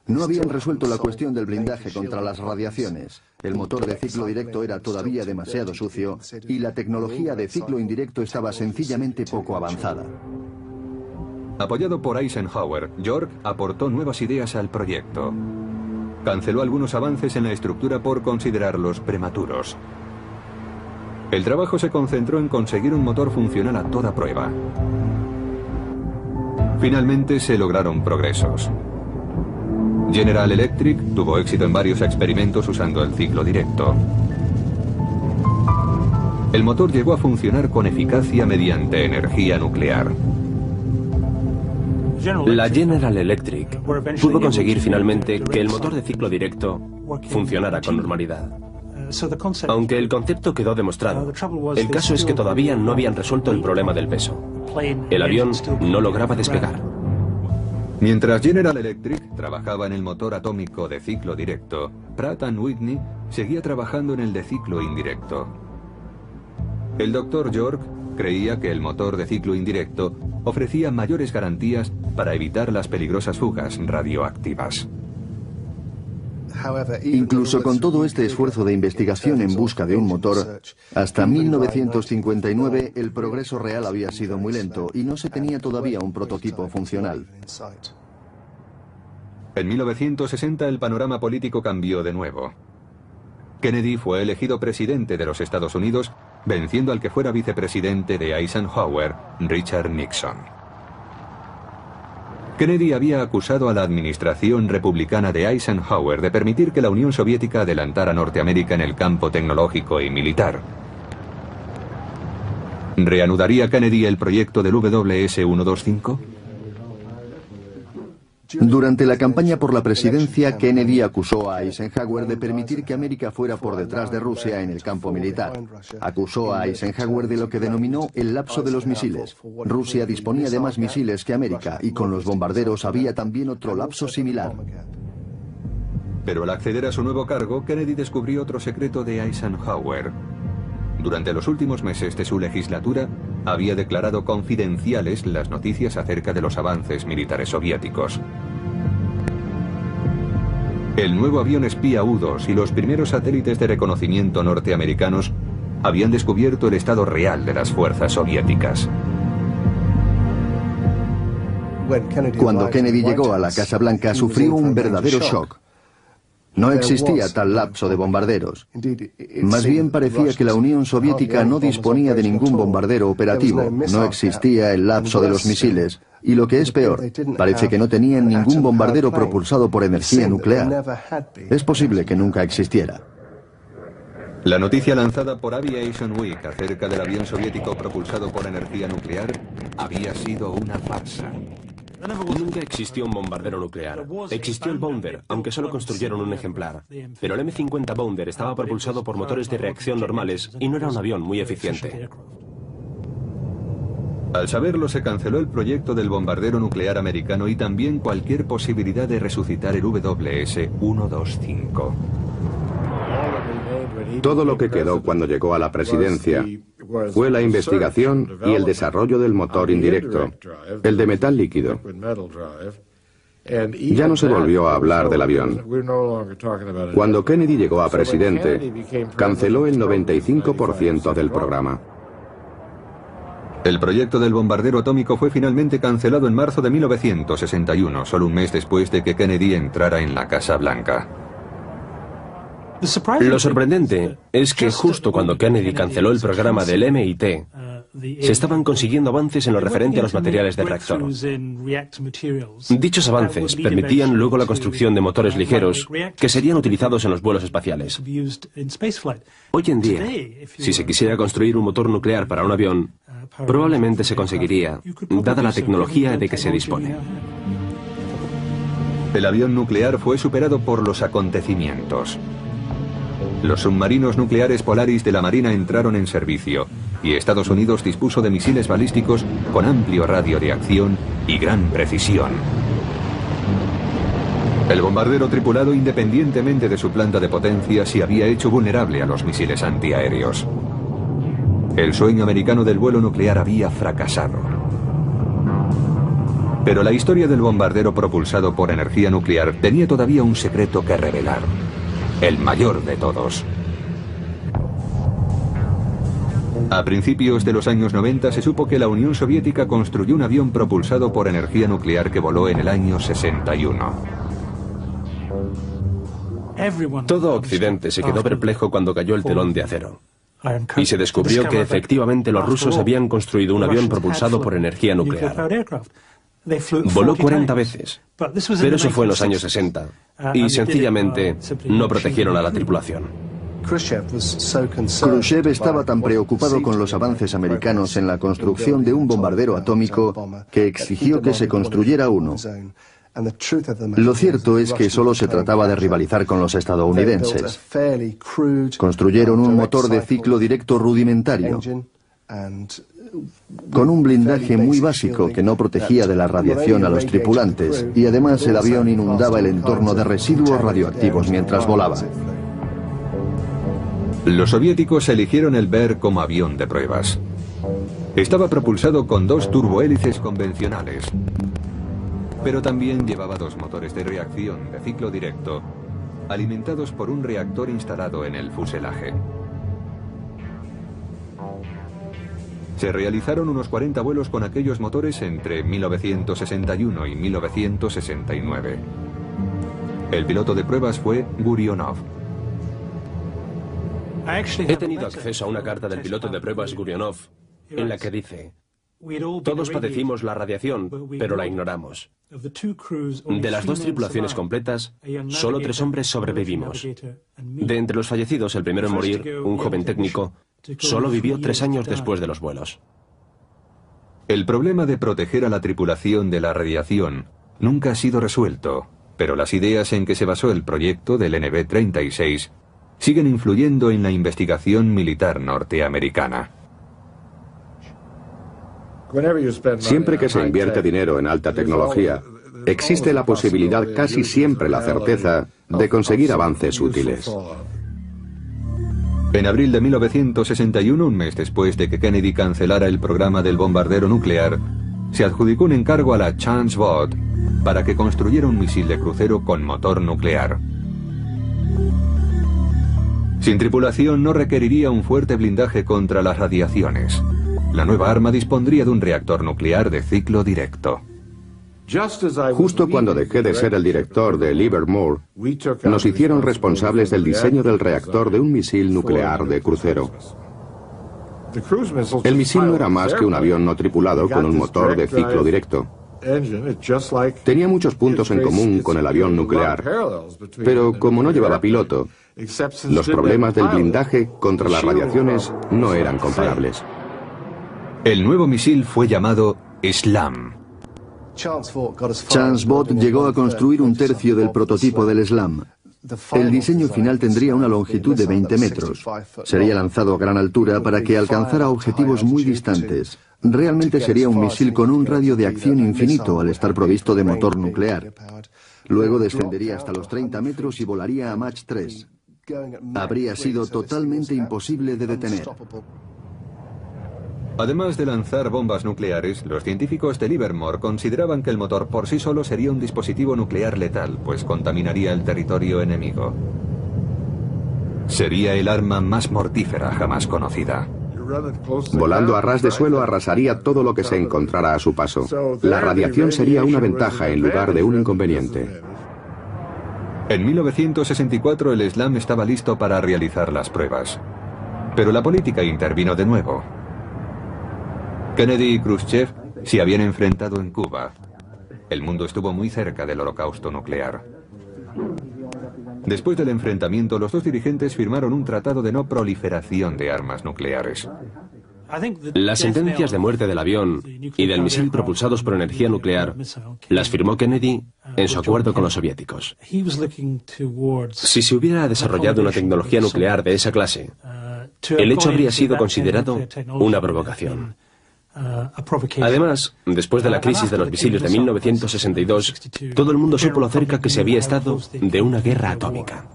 No habían resuelto la cuestión del blindaje contra las radiaciones. El motor de ciclo directo era todavía demasiado sucio y la tecnología de ciclo indirecto estaba sencillamente poco avanzada. Apoyado por Eisenhower, York aportó nuevas ideas al proyecto. Canceló algunos avances en la estructura por considerarlos prematuros. El trabajo se concentró en conseguir un motor funcional a toda prueba. Finalmente se lograron progresos. General Electric tuvo éxito en varios experimentos usando el ciclo directo. El motor llegó a funcionar con eficacia mediante energía nuclear. La General Electric pudo conseguir finalmente que el motor de ciclo directo funcionara con normalidad. Aunque el concepto quedó demostrado, el caso es que todavía no habían resuelto el problema del peso. El avión no lograba despegar. Mientras General Electric trabajaba en el motor atómico de ciclo directo, Pratt & Whitney seguía trabajando en el de ciclo indirecto. El Dr. York creía que el motor de ciclo indirecto ofrecía mayores garantías para evitar las peligrosas fugas radioactivas. Incluso con todo este esfuerzo de investigación en busca de un motor, hasta 1959 el progreso real había sido muy lento y no se tenía todavía un prototipo funcional. En 1960 el panorama político cambió de nuevo. Kennedy fue elegido presidente de los Estados Unidos, venciendo al que fuera vicepresidente de Eisenhower, Richard Nixon. Kennedy había acusado a la administración republicana de Eisenhower de permitir que la Unión Soviética adelantara a Norteamérica en el campo tecnológico y militar. ¿Reanudaría Kennedy el proyecto del WS-125? Durante la campaña por la presidencia, Kennedy acusó a Eisenhower de permitir que América fuera por detrás de Rusia en el campo militar. Acusó a Eisenhower de lo que denominó el lapso de los misiles. Rusia disponía de más misiles que América y con los bombarderos había también otro lapso similar. Pero al acceder a su nuevo cargo, Kennedy descubrió otro secreto de Eisenhower. Durante los últimos meses de su legislatura, había declarado confidenciales las noticias acerca de los avances militares soviéticos. El nuevo avión espía U-2 y los primeros satélites de reconocimiento norteamericanos habían descubierto el estado real de las fuerzas soviéticas. Cuando Kennedy llegó a la Casa Blanca, sufrió un verdadero shock. No existía tal lapso de bombarderos. Más bien parecía que la Unión Soviética no disponía de ningún bombardero operativo, no existía el lapso de los misiles, y lo que es peor, parece que no tenían ningún bombardero propulsado por energía nuclear. Es posible que nunca existiera. La noticia lanzada por Aviation Week acerca del avión soviético propulsado por energía nuclear había sido una farsa. Nunca existió un bombardero nuclear. Existió el Bounder, aunque solo construyeron un ejemplar. Pero el M-50 Bounder estaba propulsado por motores de reacción normales y no era un avión muy eficiente. Al saberlo, se canceló el proyecto del bombardero nuclear americano y también cualquier posibilidad de resucitar el WS-125. Todo lo que quedó cuando llegó a la presidencia fue la investigación y el desarrollo del motor indirecto, el de metal líquido. Ya no se volvió a hablar del avión. Cuando Kennedy llegó a presidente, canceló el 95% del programa. El proyecto del bombardero atómico fue finalmente cancelado en marzo de 1961, solo un mes después de que Kennedy entrara en la Casa Blanca. Lo sorprendente es que justo cuando Kennedy canceló el programa del MIT, se estaban consiguiendo avances en lo referente a los materiales de reactor. Dichos avances permitían luego la construcción de motores ligeros que serían utilizados en los vuelos espaciales. Hoy en día, si se quisiera construir un motor nuclear para un avión, probablemente se conseguiría, dada la tecnología de que se dispone. El avión nuclear fue superado por los acontecimientos. Los submarinos nucleares Polaris de la Marina entraron en servicio y Estados Unidos dispuso de misiles balísticos con amplio radio de acción y gran precisión. El bombardero tripulado, independientemente de su planta de potencia, se había hecho vulnerable a los misiles antiaéreos. El sueño americano del vuelo nuclear había fracasado. Pero la historia del bombardero propulsado por energía nuclear tenía todavía un secreto que revelar. El mayor de todos. A principios de los años 90 se supo que la Unión Soviética construyó un avión propulsado por energía nuclear que voló en el año 61. Todo Occidente se quedó perplejo cuando cayó el telón de acero. Y se descubrió que efectivamente los rusos habían construido un avión propulsado por energía nuclear. Voló 40 veces, pero eso fue en los años 60, y sencillamente no protegieron a la tripulación. Khrushchev estaba tan preocupado con los avances americanos en la construcción de un bombardero atómico que exigió que se construyera uno. Lo cierto es que solo se trataba de rivalizar con los estadounidenses. Construyeron un motor de ciclo directo rudimentario, con un blindaje muy básico que no protegía de la radiación a los tripulantes, y además el avión inundaba el entorno de residuos radioactivos mientras volaba. Los soviéticos eligieron el Bear como avión de pruebas. Estaba propulsado con 2 turbohélices convencionales, pero también llevaba 2 motores de reacción de ciclo directo, alimentados por un reactor instalado en el fuselaje. Se realizaron unos 40 vuelos con aquellos motores entre 1961 y 1969. El piloto de pruebas fue Gurionov. He tenido acceso a una carta del piloto de pruebas Gurionov en la que dice: todos padecimos la radiación, pero la ignoramos. De las 2 tripulaciones completas, solo 3 hombres sobrevivimos. De entre los fallecidos, el primero en morir, un joven técnico, solo vivió 3 años después de los vuelos. El problema de proteger a la tripulación de la radiación nunca ha sido resuelto, pero las ideas en que se basó el proyecto del NB-36 siguen influyendo en la investigación militar norteamericana. Siempre que se invierte dinero en alta tecnología, existe la posibilidad, casi siempre la certeza, de conseguir avances útiles. En abril de 1961, un mes después de que Kennedy cancelara el programa del bombardero nuclear, se adjudicó un encargo a la Chance Vought para que construyera un misil de crucero con motor nuclear. Sin tripulación no requeriría un fuerte blindaje contra las radiaciones. La nueva arma dispondría de un reactor nuclear de ciclo directo. Justo cuando dejé de ser el director de Livermore, nos hicieron responsables del diseño del reactor de un misil nuclear de crucero. El misil no era más que un avión no tripulado con un motor de ciclo directo. Tenía muchos puntos en común con el avión nuclear, pero como no llevaba piloto, los problemas del blindaje contra las radiaciones no eran comparables. El nuevo misil fue llamado SLAM. Chance Vought llegó a construir un tercio del prototipo del SLAM. El diseño final tendría una longitud de 20 metros. Sería lanzado a gran altura para que alcanzara objetivos muy distantes. Realmente sería un misil con un radio de acción infinito al estar provisto de motor nuclear. Luego descendería hasta los 30 metros y volaría a Mach 3. Habría sido totalmente imposible de detener. Además de lanzar bombas nucleares, los científicos de Livermore consideraban que el motor por sí solo sería un dispositivo nuclear letal, pues contaminaría el territorio enemigo. Sería el arma más mortífera jamás conocida. Volando a ras de suelo arrasaría todo lo que se encontrara a su paso. La radiación sería una ventaja en lugar de un inconveniente. En 1964 el SLAM estaba listo para realizar las pruebas. Pero la política intervino de nuevo. Kennedy y Khrushchev se habían enfrentado en Cuba. El mundo estuvo muy cerca del holocausto nuclear. Después del enfrentamiento, los dos dirigentes firmaron un tratado de no proliferación de armas nucleares. Las sentencias de muerte del avión y del misil propulsados por energía nuclear las firmó Kennedy en su acuerdo con los soviéticos. Si se hubiera desarrollado una tecnología nuclear de esa clase, el hecho habría sido considerado una provocación. Además, después de la crisis de los misiles de 1962, todo el mundo supo lo cerca que se había estado de una guerra atómica.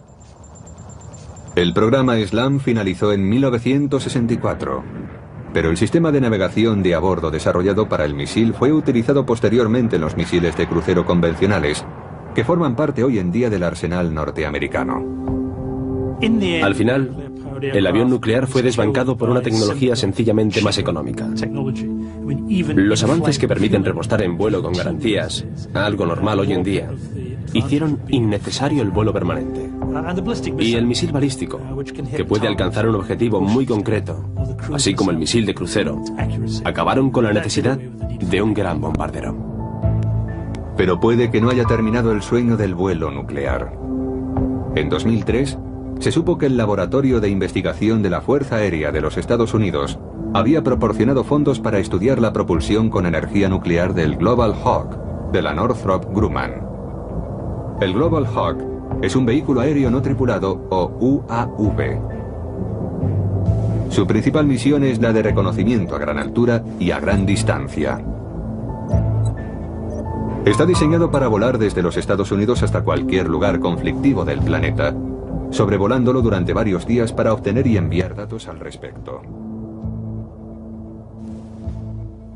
El programa SLAM finalizó en 1964, pero el sistema de navegación de a bordo desarrollado para el misil fue utilizado posteriormente en los misiles de crucero convencionales, que forman parte hoy en día del arsenal norteamericano. Al final, el avión nuclear fue desbancado por una tecnología sencillamente más económica. Los avances que permiten repostar en vuelo con garantías, algo normal hoy en día, hicieron innecesario el vuelo permanente. Y el misil balístico, que puede alcanzar un objetivo muy concreto, así como el misil de crucero, acabaron con la necesidad de un gran bombardero. Pero puede que no haya terminado el sueño del vuelo nuclear. En 2003, se supo que el Laboratorio de Investigación de la Fuerza Aérea de los Estados Unidos había proporcionado fondos para estudiar la propulsión con energía nuclear del Global Hawk, de la Northrop Grumman. El Global Hawk es un vehículo aéreo no tripulado, o UAV. Su principal misión es la de reconocimiento a gran altura y a gran distancia. Está diseñado para volar desde los Estados Unidos hasta cualquier lugar conflictivo del planeta, sobrevolándolo durante varios días para obtener y enviar datos al respecto.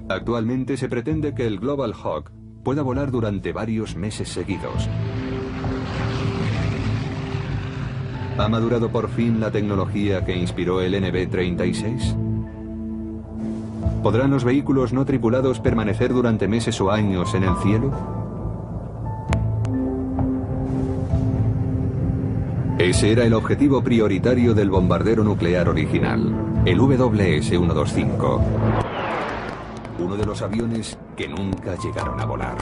Actualmente se pretende que el Global Hawk pueda volar durante varios meses seguidos. ¿Ha madurado por fin la tecnología que inspiró el NB-36? ¿Podrán los vehículos no tripulados permanecer durante meses o años en el cielo? Ese era el objetivo prioritario del bombardero nuclear original, el WS-125. Uno de los aviones que nunca llegaron a volar.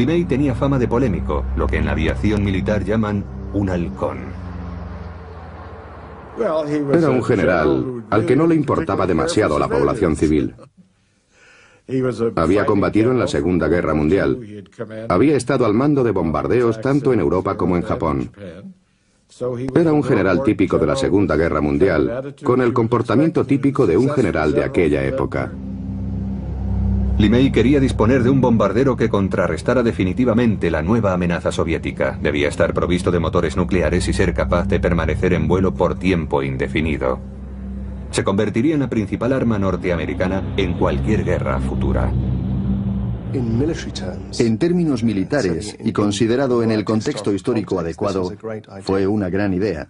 LeMay tenía fama de polémico, lo que en la aviación militar llaman un halcón. Era un general al que no le importaba demasiado la población civil. Había combatido en la Segunda Guerra Mundial. Había estado al mando de bombardeos tanto en Europa como en Japón. Era un general típico de la Segunda Guerra Mundial, con el comportamiento típico de un general de aquella época. LeMay quería disponer de un bombardero que contrarrestara definitivamente la nueva amenaza soviética. Debía estar provisto de motores nucleares y ser capaz de permanecer en vuelo por tiempo indefinido. Se convertiría en la principal arma norteamericana en cualquier guerra futura. En términos militares, y considerado en el contexto histórico adecuado, fue una gran idea,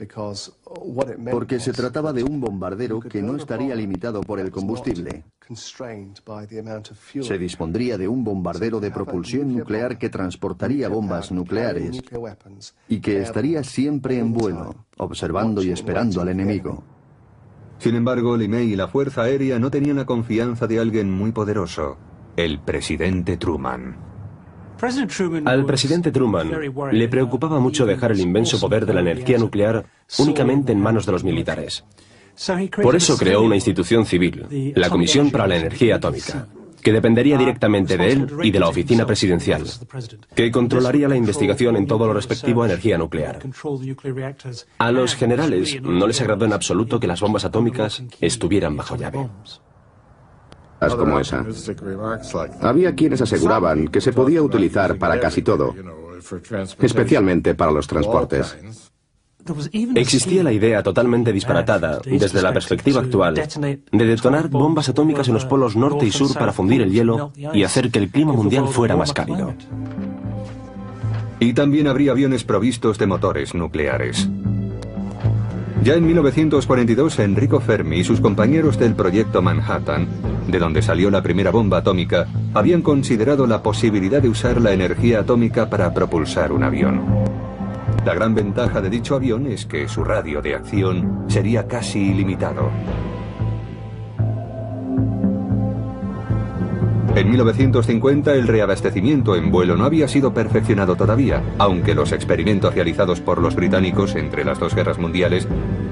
porque se trataba de un bombardero que no estaría limitado por el combustible. Se dispondría de un bombardero de propulsión nuclear que transportaría bombas nucleares y que estaría siempre en vuelo, observando y esperando al enemigo. Sin embargo, LeMay y la Fuerza Aérea no tenían la confianza de alguien muy poderoso: el presidente Truman. Al presidente Truman le preocupaba mucho dejar el inmenso poder de la energía nuclear únicamente en manos de los militares. Por eso creó una institución civil, la Comisión para la Energía Atómica, que dependería directamente de él y de la Oficina Presidencial, que controlaría la investigación en todo lo respectivo a energía nuclear. A los generales no les agradó en absoluto que las bombas atómicas estuvieran bajo llave. Como esa. Había quienes aseguraban que se podía utilizar para casi todo, especialmente para los transportes. Existía la idea totalmente disparatada, desde la perspectiva actual, de detonar bombas atómicas en los polos norte y sur para fundir el hielo y hacer que el clima mundial fuera más cálido. Y también habría aviones provistos de motores nucleares. Ya en 1942, Enrico Fermi y sus compañeros del Proyecto Manhattan, de donde salió la primera bomba atómica, habían considerado la posibilidad de usar la energía atómica para propulsar un avión. La gran ventaja de dicho avión es que su radio de acción sería casi ilimitado. En 1950 el reabastecimiento en vuelo no había sido perfeccionado todavía, aunque los experimentos realizados por los británicos entre las dos guerras mundiales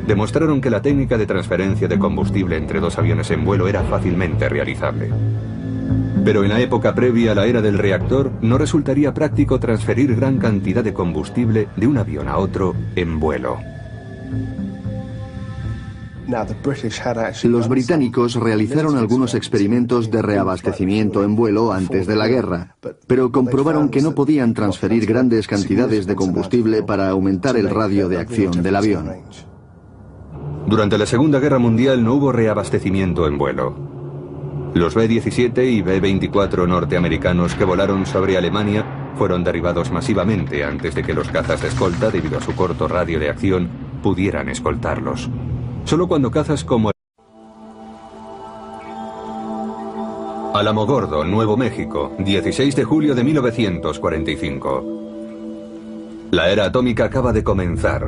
demostraron que la técnica de transferencia de combustible entre dos aviones en vuelo era fácilmente realizable. Pero en la época previa a la era del reactor no resultaría práctico transferir gran cantidad de combustible de un avión a otro en vuelo. Los británicos realizaron algunos experimentos de reabastecimiento en vuelo antes de la guerra, pero comprobaron que no podían transferir grandes cantidades de combustible para aumentar el radio de acción del avión. Durante la Segunda Guerra Mundial no hubo reabastecimiento en vuelo. Los B-17 y B-24 norteamericanos que volaron sobre Alemania fueron derribados masivamente antes de que los cazas de escolta, debido a su corto radio de acción, pudieran escoltarlos. Solo cuando cazas como Alamogordo, Nuevo México, 16 de julio de 1945. La era atómica acaba de comenzar.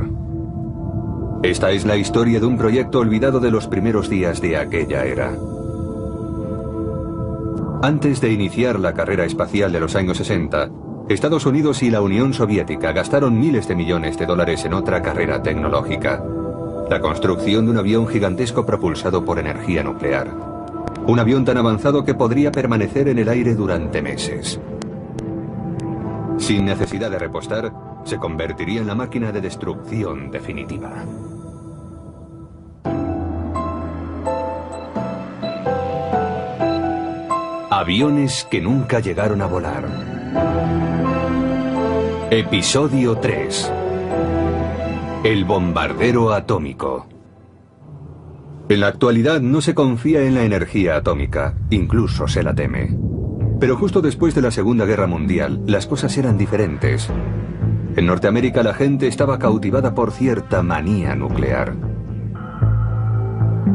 Esta es la historia de un proyecto olvidado de los primeros días de aquella era. Antes de iniciar la carrera espacial de los años 60, Estados Unidos y la Unión Soviética gastaron miles de millones de dólares en otra carrera tecnológica: la construcción de un avión gigantesco propulsado por energía nuclear. Un avión tan avanzado que podría permanecer en el aire durante meses. Sin necesidad de repostar, se convertiría en la máquina de destrucción definitiva. Aviones que nunca llegaron a volar. Episodio 3. El bombardero atómico. En la actualidad no se confía en la energía atómica, incluso se la teme. Pero justo después de la Segunda Guerra Mundial, las cosas eran diferentes. En Norteamérica la gente estaba cautivada por cierta manía nuclear.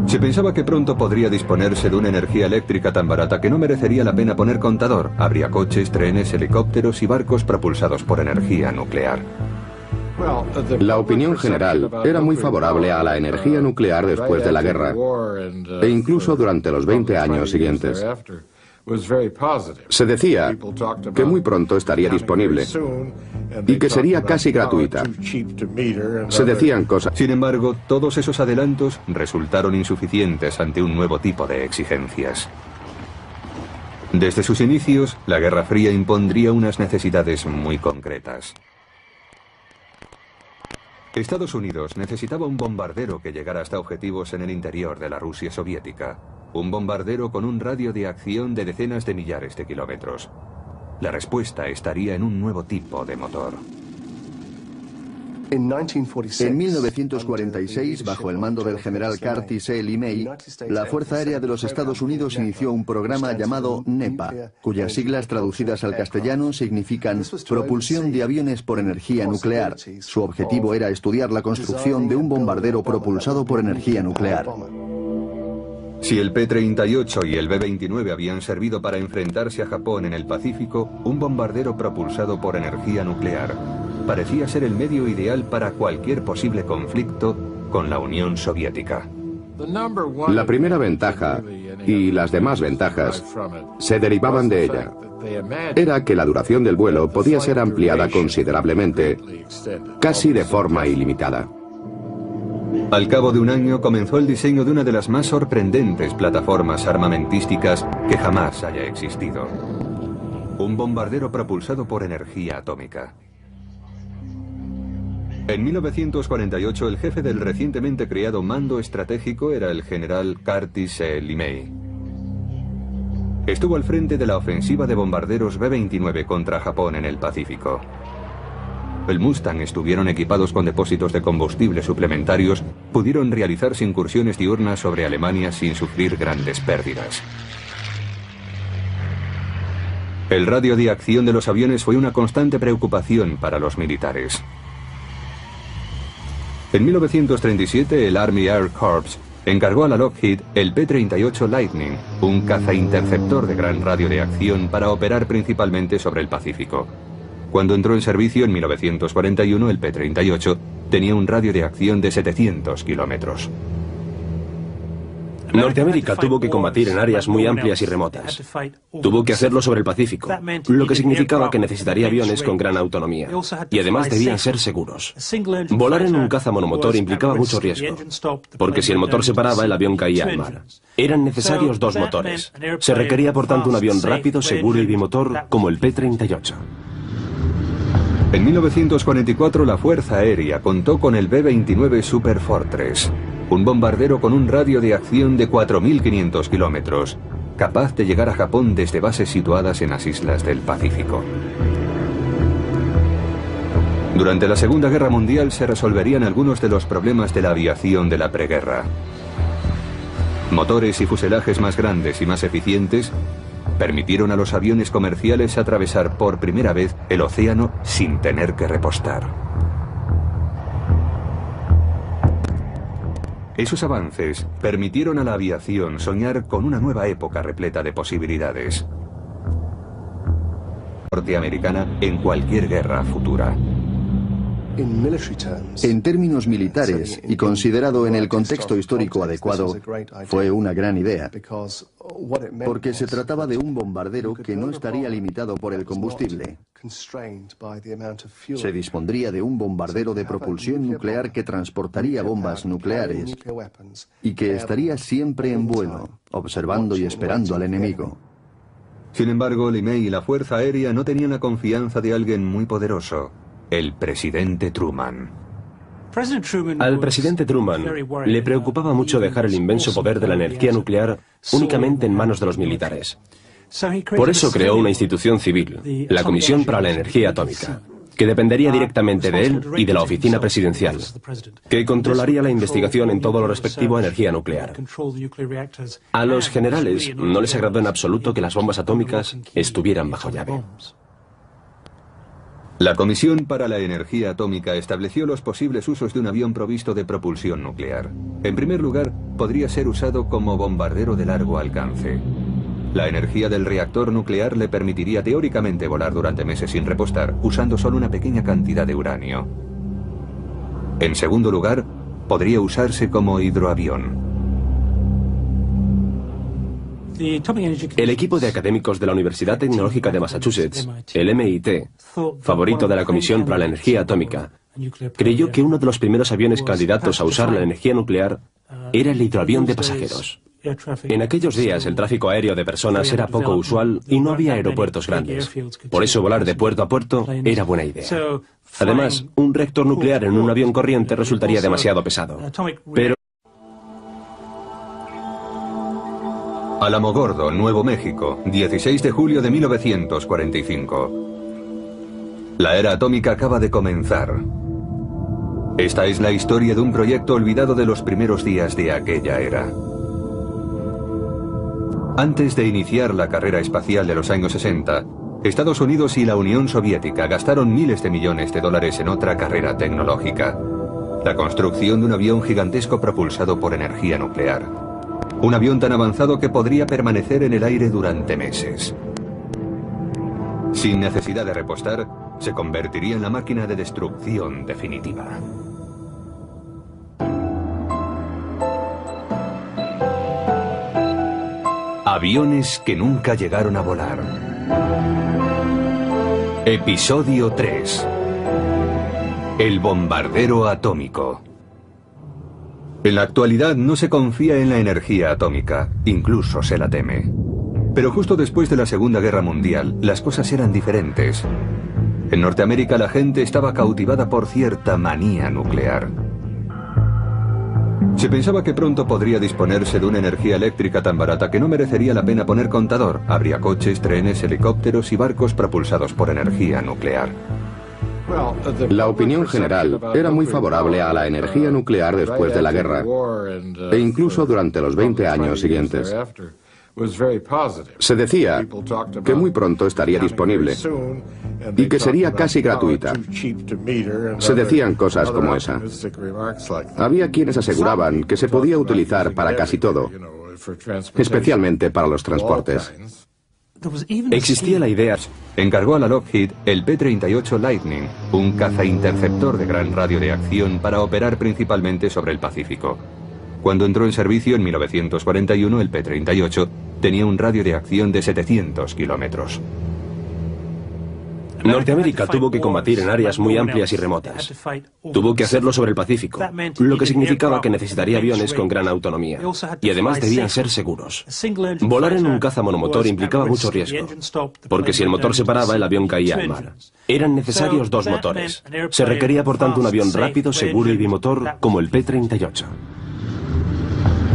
Se pensaba que pronto podría disponerse de una energía eléctrica tan barata que no merecería la pena poner contador. Habría coches, trenes, helicópteros y barcos propulsados por energía nuclear. La opinión general era muy favorable a la energía nuclear después de la guerra, e incluso durante los 20 años siguientes. Se decía que muy pronto estaría disponible y que sería casi gratuita. Se decían cosas. Sin embargo, todos esos adelantos resultaron insuficientes ante un nuevo tipo de exigencias. Desde sus inicios, la Guerra Fría impondría unas necesidades muy concretas. Estados Unidos necesitaba un bombardero que llegara hasta objetivos en el interior de la Rusia soviética. Un bombardero con un radio de acción de decenas de millares de kilómetros. La respuesta estaría en un nuevo tipo de motor. En 1946, bajo el mando del general Curtis E. LeMay, la Fuerza Aérea de los Estados Unidos inició un programa llamado NEPA, cuyas siglas traducidas al castellano significan Propulsión de Aviones por Energía Nuclear. Su objetivo era estudiar la construcción de un bombardero propulsado por energía nuclear. Si el P-38 y el B-29 habían servido para enfrentarse a Japón en el Pacífico, un bombardero propulsado por energía nuclear parecía ser el medio ideal para cualquier posible conflicto con la Unión Soviética. La primera ventaja y las demás ventajas se derivaban de ella. Era que la duración del vuelo podía ser ampliada considerablemente, casi de forma ilimitada. Al cabo de un año comenzó el diseño de una de las más sorprendentes plataformas armamentísticas que jamás haya existido. Un bombardero propulsado por energía atómica. En 1948 el jefe del recientemente creado Mando Estratégico era el general Curtis E. LeMay. Estuvo al frente de la ofensiva de bombarderos B-29 contra Japón en el Pacífico. El Mustang estuvieron equipados con depósitos de combustible suplementarios, pudieron realizarse incursiones diurnas sobre Alemania sin sufrir grandes pérdidas. El radio de acción de los aviones fue una constante preocupación para los militares. En 1937 el Army Air Corps encargó a la Lockheed el P-38 Lightning, un caza-interceptor de gran radio de acción para operar principalmente sobre el Pacífico. Cuando entró en servicio en 1941, el P-38 tenía un radio de acción de 700 kilómetros. Norteamérica tuvo que combatir en áreas muy amplias y remotas. Tuvo que hacerlo sobre el Pacífico, lo que significaba que necesitaría aviones con gran autonomía. Y además debían ser seguros. Volar en un caza monomotor implicaba mucho riesgo, porque si el motor se paraba, el avión caía al mar. Eran necesarios dos motores. Se requería por tanto un avión rápido, seguro y bimotor como el P-38. En 1944 la Fuerza Aérea contó con el B-29 Super Fortress, un bombardero con un radio de acción de 4.500 kilómetros, capaz de llegar a Japón desde bases situadas en las islas del Pacífico. Durante la Segunda Guerra Mundial se resolverían algunos de los problemas de la aviación de la preguerra. Motores y fuselajes más grandes y más eficientes permitieron a los aviones comerciales atravesar por primera vez el océano sin tener que repostar. Esos avances permitieron a la aviación soñar con una nueva época repleta de posibilidades norteamericana en cualquier guerra futura. En términos militares, y considerado en el contexto histórico adecuado, fue una gran idea, porque se trataba de un bombardero que no estaría limitado por el combustible. Se dispondría de un bombardero de propulsión nuclear que transportaría bombas nucleares y que estaría siempre en vuelo, observando y esperando al enemigo. Sin embargo, LeMay y la Fuerza Aérea no tenían la confianza de alguien muy poderoso: el presidente Truman. Al presidente Truman le preocupaba mucho dejar el inmenso poder de la energía nuclear únicamente en manos de los militares. Por eso creó una institución civil, la Comisión para la Energía Atómica, que dependería directamente de él y de la Oficina Presidencial, que controlaría la investigación en todo lo respectivo a energía nuclear. A los generales no les agradó en absoluto que las bombas atómicas estuvieran bajo llave. La Comisión para la Energía Atómica estableció los posibles usos de un avión provisto de propulsión nuclear. En primer lugar, podría ser usado como bombardero de largo alcance. La energía del reactor nuclear le permitiría teóricamente volar durante meses sin repostar, usando solo una pequeña cantidad de uranio. En segundo lugar, podría usarse como hidroavión. El equipo de académicos de la Universidad Tecnológica de Massachusetts, el MIT, favorito de la Comisión para la Energía Atómica, creyó que uno de los primeros aviones candidatos a usar la energía nuclear era el hidroavión de pasajeros. En aquellos días el tráfico aéreo de personas era poco usual y no había aeropuertos grandes. Por eso volar de puerto a puerto era buena idea. Además, un reactor nuclear en un avión corriente resultaría demasiado pesado. Pero Alamogordo, Nuevo México, 16 de julio de 1945. La era atómica acaba de comenzar. Esta es la historia de un proyecto olvidado de los primeros días de aquella era. Antes de iniciar la carrera espacial de los años 60, Estados Unidos y la Unión Soviética gastaron miles de millones de dólares en otra carrera tecnológica: la construcción de un avión gigantesco propulsado por energía nuclear. Un avión tan avanzado que podría permanecer en el aire durante meses. Sin necesidad de repostar, se convertiría en la máquina de destrucción definitiva. Aviones que nunca llegaron a volar. Episodio 3. El bombardero atómico. En la actualidad no se confía en la energía atómica, incluso se la teme. Pero justo después de la Segunda Guerra Mundial, las cosas eran diferentes. En Norteamérica la gente estaba cautivada por cierta manía nuclear. Se pensaba que pronto podría disponerse de una energía eléctrica tan barata que no merecería la pena poner contador. Habría coches, trenes, helicópteros y barcos propulsados por energía nuclear. La opinión general era muy favorable a la energía nuclear después de la guerra, e incluso durante los 20 años siguientes. Se decía que muy pronto estaría disponible y que sería casi gratuita. Se decían cosas como esa. Había quienes aseguraban que se podía utilizar para casi todo, especialmente para los transportes. existía la idea. Encargó a la Lockheed el P-38 Lightning, un caza-interceptor de gran radio de acción para operar principalmente sobre el Pacífico. Cuando entró en servicio en 1941, el P-38 tenía un radio de acción de 700 kilómetros. Norteamérica tuvo que combatir en áreas muy amplias y remotas. Tuvo que hacerlo sobre el Pacífico, lo que significaba que necesitaría aviones con gran autonomía. Y además debían ser seguros. Volar en un caza monomotor implicaba mucho riesgo, porque si el motor se paraba, el avión caía al mar. Eran necesarios dos motores. Se requería, por tanto, un avión rápido, seguro y bimotor como el P-38.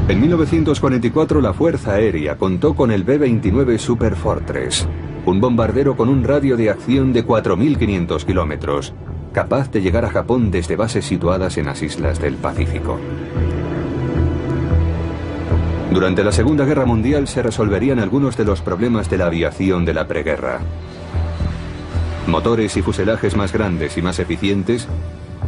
En 1944 la Fuerza Aérea contó con el B-29 Super Fortress, un bombardero con un radio de acción de 4.500 kilómetros, capaz de llegar a Japón desde bases situadas en las islas del Pacífico. Durante la Segunda Guerra Mundial se resolverían algunos de los problemas de la aviación de la preguerra. Motores y fuselajes más grandes y más eficientes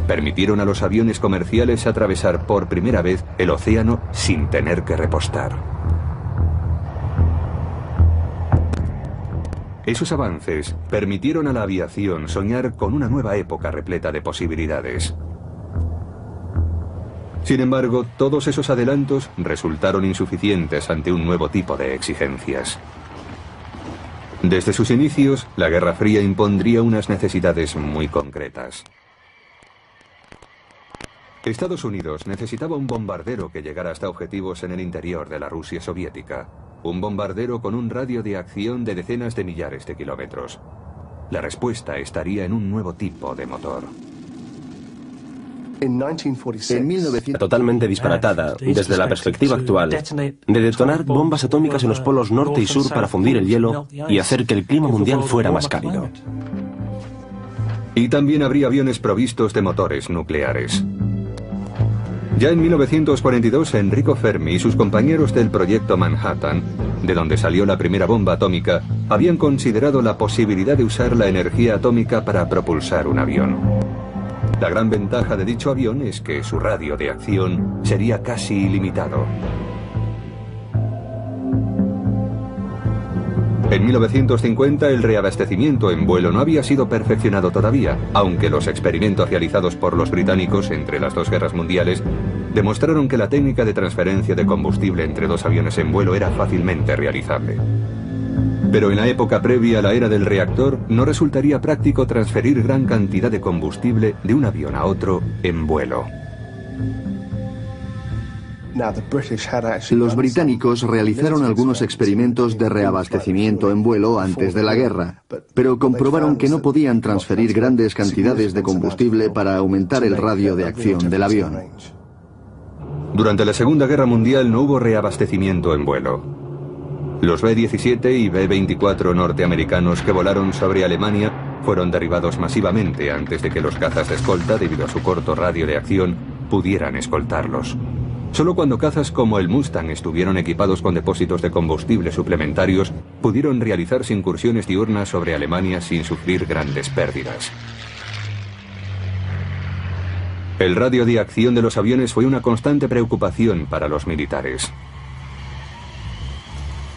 permitieron a los aviones comerciales atravesar por primera vez el océano sin tener que repostar. Esos avances permitieron a la aviación soñar con una nueva época repleta de posibilidades. Sin embargo, todos esos adelantos resultaron insuficientes ante un nuevo tipo de exigencias. Desde sus inicios, la Guerra Fría impondría unas necesidades muy concretas. Estados Unidos necesitaba un bombardero que llegara hasta objetivos en el interior de la Rusia soviética. Un bombardero con un radio de acción de decenas de millares de kilómetros. La respuesta estaría en un nuevo tipo de motor. En 1946, Totalmente disparatada, desde la perspectiva actual, de detonar bombas atómicas en los polos norte y sur para fundir el hielo y hacer que el clima mundial fuera más cálido. Y también habría aviones provistos de motores nucleares. Ya en 1942, Enrico Fermi y sus compañeros del proyecto Manhattan, de donde salió la primera bomba atómica, habían considerado la posibilidad de usar la energía atómica para propulsar un avión. La gran ventaja de dicho avión es que su radio de acción sería casi ilimitado. En 1950 el reabastecimiento en vuelo no había sido perfeccionado todavía, aunque los experimentos realizados por los británicos entre las dos guerras mundiales demostraron que la técnica de transferencia de combustible entre dos aviones en vuelo era fácilmente realizable. Pero en la época previa a la era del reactor no resultaría práctico transferir gran cantidad de combustible de un avión a otro en vuelo. Los británicos realizaron algunos experimentos de reabastecimiento en vuelo antes de la guerra, pero comprobaron que no podían transferir grandes cantidades de combustible para aumentar el radio de acción del avión. Durante la Segunda Guerra Mundial no hubo reabastecimiento en vuelo. Los B-17 y B-24 norteamericanos que volaron sobre Alemania fueron derribados masivamente antes de que los cazas de escolta, debido a su corto radio de acción, pudieran escoltarlos. Solo cuando cazas como el Mustang estuvieron equipados con depósitos de combustible suplementarios, pudieron realizarse incursiones diurnas sobre Alemania sin sufrir grandes pérdidas. El radio de acción de los aviones fue una constante preocupación para los militares.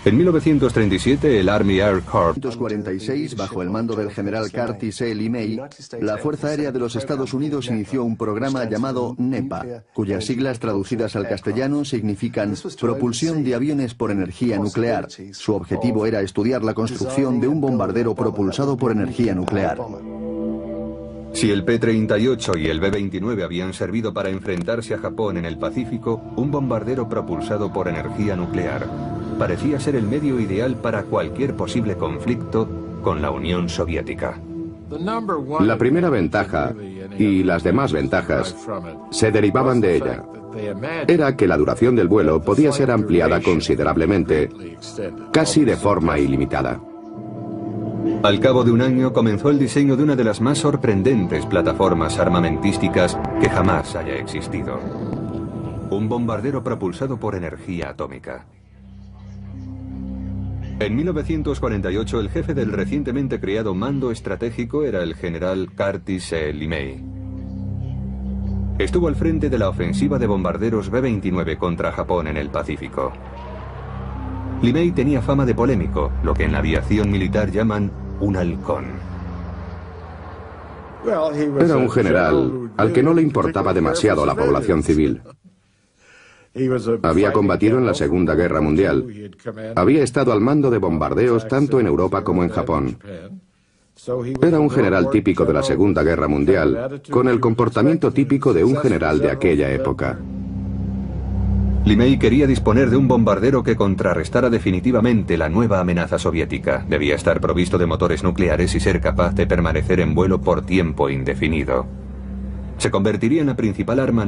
En 1937, el Army Air Corps, 1946, bajo el mando del general Curtis E. LeMay, la Fuerza Aérea de los Estados Unidos inició un programa llamado NEPA, cuyas siglas traducidas al castellano significan Propulsión de Aviones por Energía Nuclear. Su objetivo era estudiar la construcción de un bombardero propulsado por energía nuclear. Si el P-38 y el B-29 habían servido para enfrentarse a Japón en el Pacífico, un bombardero propulsado por energía nuclear parecía ser el medio ideal para cualquier posible conflicto con la Unión Soviética. La primera ventaja y las demás ventajas se derivaban de ella. Era que la duración del vuelo podía ser ampliada considerablemente, casi de forma ilimitada. Al cabo de un año comenzó el diseño de una de las más sorprendentes plataformas armamentísticas que jamás haya existido. Un bombardero propulsado por energía atómica. En 1948 el jefe del recientemente creado Mando Estratégico era el general Curtis E. LeMay. Estuvo al frente de la ofensiva de bombarderos B-29 contra Japón en el Pacífico. LeMay tenía fama de polémico, lo que en la aviación militar llaman un halcón. Era un general al que no le importaba demasiado la población civil. Había combatido en la Segunda Guerra Mundial. Había estado al mando de bombardeos tanto en Europa como en Japón. Era un general típico de la Segunda Guerra Mundial, con el comportamiento típico de un general de aquella época. LeMay quería disponer de un bombardero que contrarrestara definitivamente la nueva amenaza soviética. Debía estar provisto de motores nucleares y ser capaz de permanecer en vuelo por tiempo indefinido. Se convertiría en la principal arma